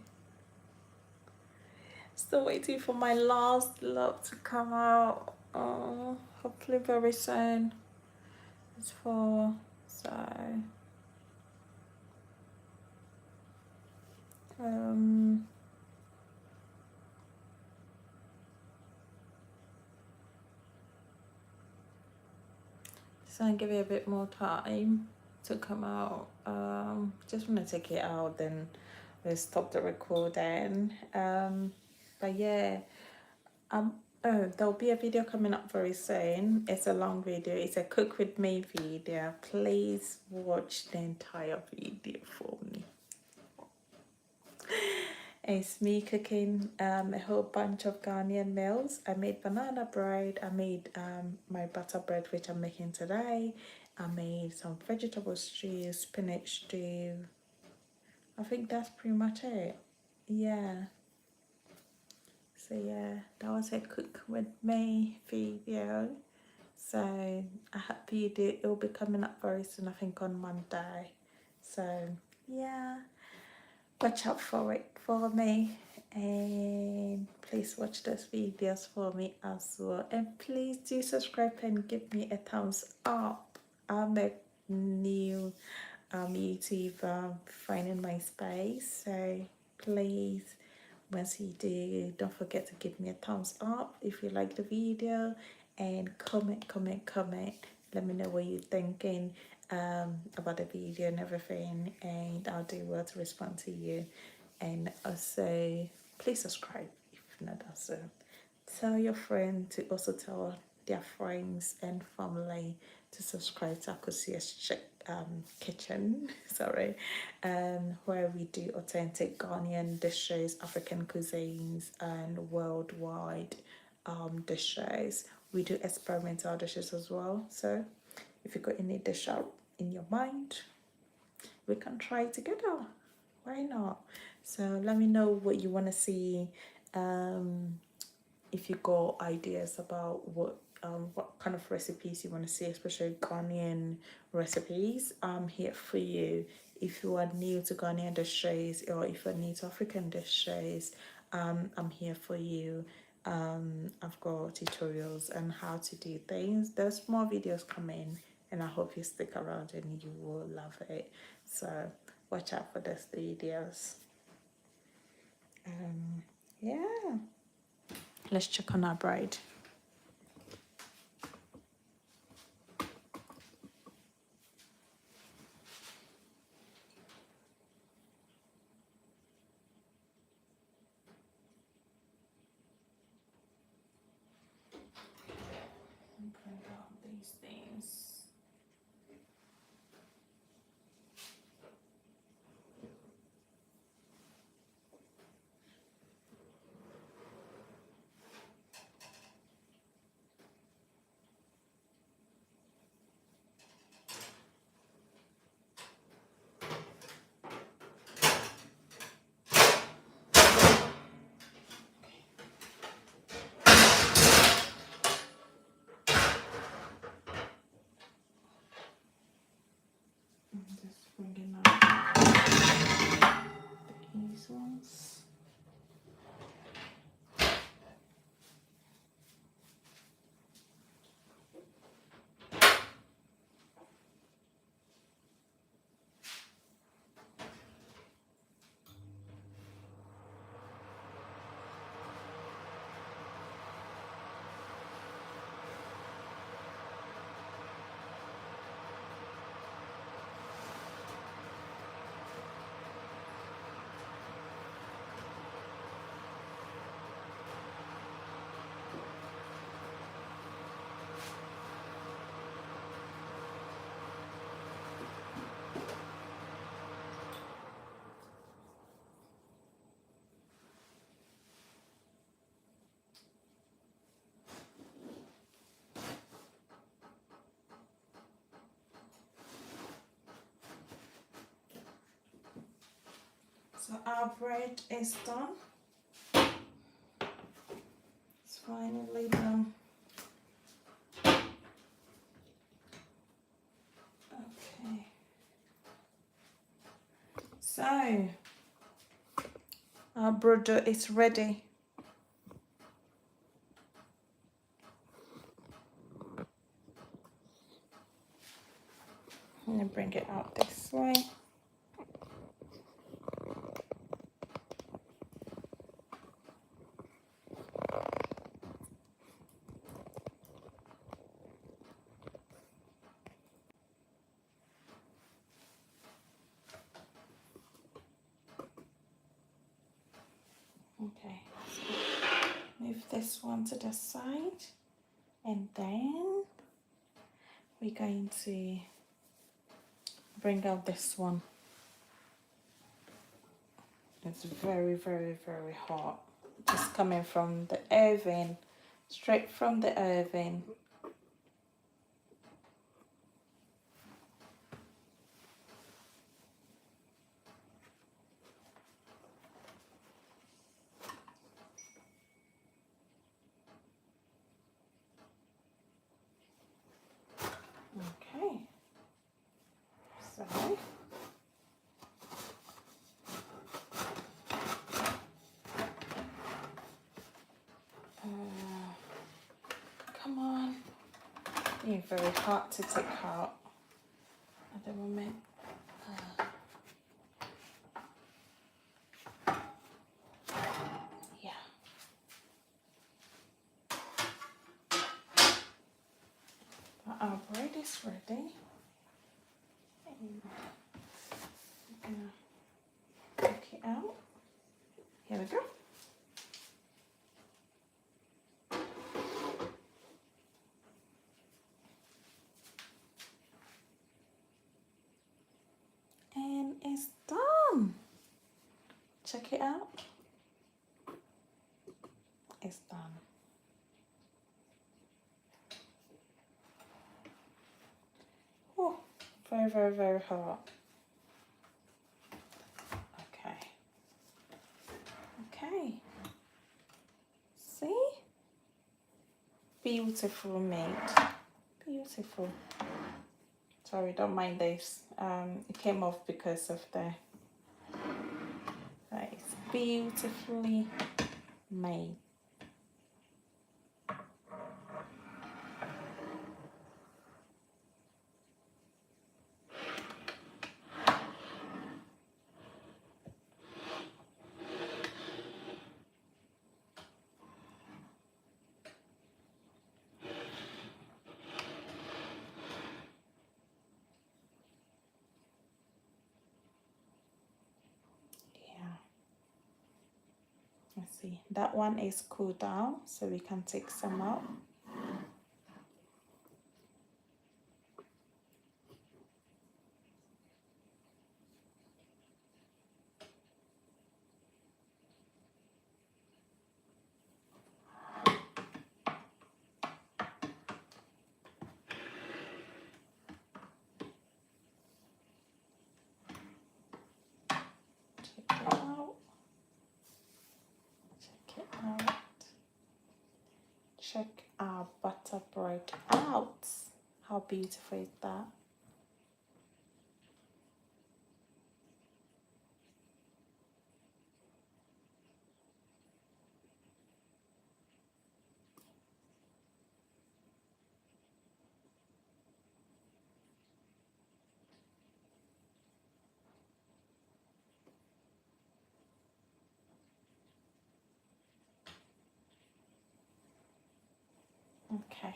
Still waiting for my last look to come out. Hopefully very soon. It's 4, so um just gonna give it a bit more time to come out. Just want to take it out, then we'll stop the recording. But yeah, oh, there'll be a video coming up very soon. It's a long video. It's a cook with me video. Please watch the entire video for me. It's me cooking a whole bunch of Ghanaian meals. I made banana bread. I made my butter bread, which I'm making today. I made some vegetable stew, spinach stew. I think that's pretty much it. Yeah. So yeah, that was a cook with me video. So I hope you do. It will be coming up very soon, I think on Monday. So yeah, watch out for it for me, and please watch those videos for me as well. And please do subscribe and give me a thumbs up. I'm a new YouTuber finding my space, so please, once you do, don't forget to give me a thumbs up if you like the video, and comment. Let me know what you're thinking about the video and everything, and I'll do well to respond to you. And also, please subscribe if not also. Tell your friend to also tell their friends and family to subscribe to Akosia's kitchen. Sorry, where we do authentic Ghanaian dishes, African cuisines, and worldwide dishes. We do experimental dishes as well. So if you got any dish out in your mind, we can try together. Why not? So let me know what you want to see. If you got ideas about what kind of recipes you want to see, especially Ghanaian recipes, I'm here for you. If you are new to Ghanaian dishes, or if you're new to African dishes, I'm here for you. I've got tutorials on how to do things. There's more videos coming, and I hope you stick around and you will love it. So watch out for those videos. Yeah, let's check on our bread. Bring out these things. I'm just bringing out these ones. So our bread is done. It's finally done. Okay. So our bread is ready. I'm gonna bring it out this way. Okay, so move this one to the side, and then we're going to bring out this one. It's very, very, very hot. Just coming from the oven, straight from the oven. Okay, so come on, you're very hard to take out at the moment. Yeah. But our bread is ready. I'm gonna take it out. Here we go. And it's done. Check it out. It's done. Oh, very, very, very hot. Okay. Okay. See? Beautiful made. Beautiful. Sorry, don't mind this. It came off because of the. It's beautifully made. see that one is cooled down, so we can take some out. Check it out. Check it out. Check our butter bread out. How beautiful is that? Okay,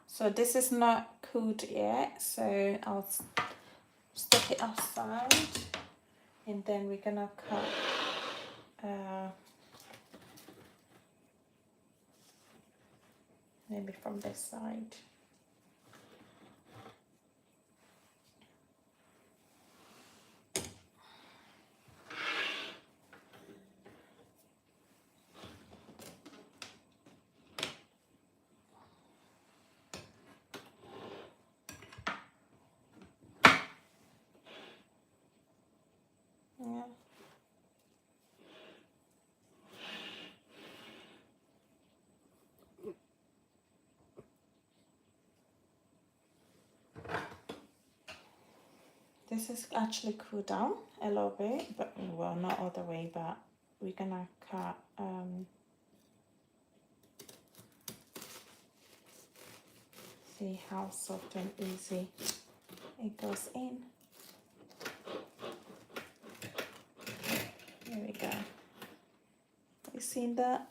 so this is not cooled yet, so I'll stick it outside, and then we're gonna cut maybe from this side. Yeah. This is actually cooled down a little bit, but well, not all the way, but we're gonna cut see how soft and easy it goes in. There we go. You seen that?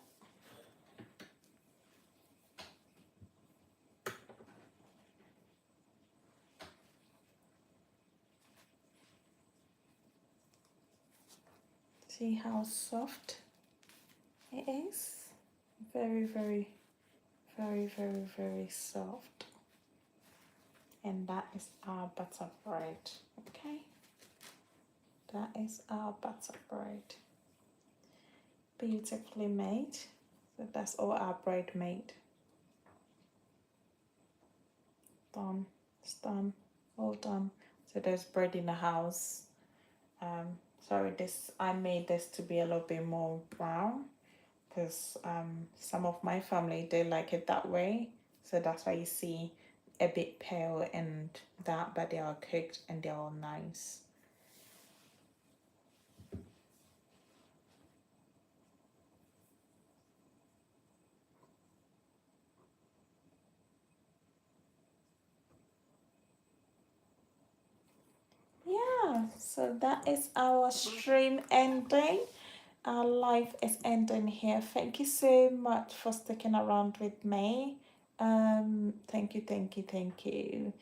See how soft it is? Very, very, very, very, very soft. And that is our butter bread. Okay? That is our butter bread. Beautifully made. So that's all our bread made. Done. It's done. All done. So there's bread in the house. Sorry, I made this to be a little bit more brown because some of my family, they like it that way. So that's why you see a bit pale and that, but they are cooked and they're all nice. Yeah, so that is our stream ending. Our life is ending here. Thank you so much for sticking around with me. Thank you, thank you, thank you.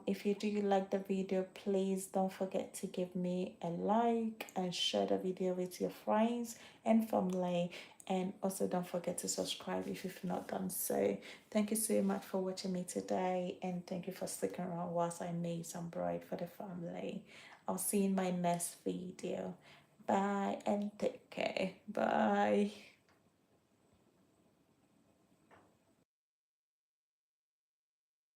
If you do like the video, please don't forget to give me a like and share the video with your friends and family. And also don't forget to subscribe if you've not done so. Thank you so much for watching me today, and thank you for sticking around whilst I made some bread for the family. I'll see you in my next video. Bye and take care. Bye.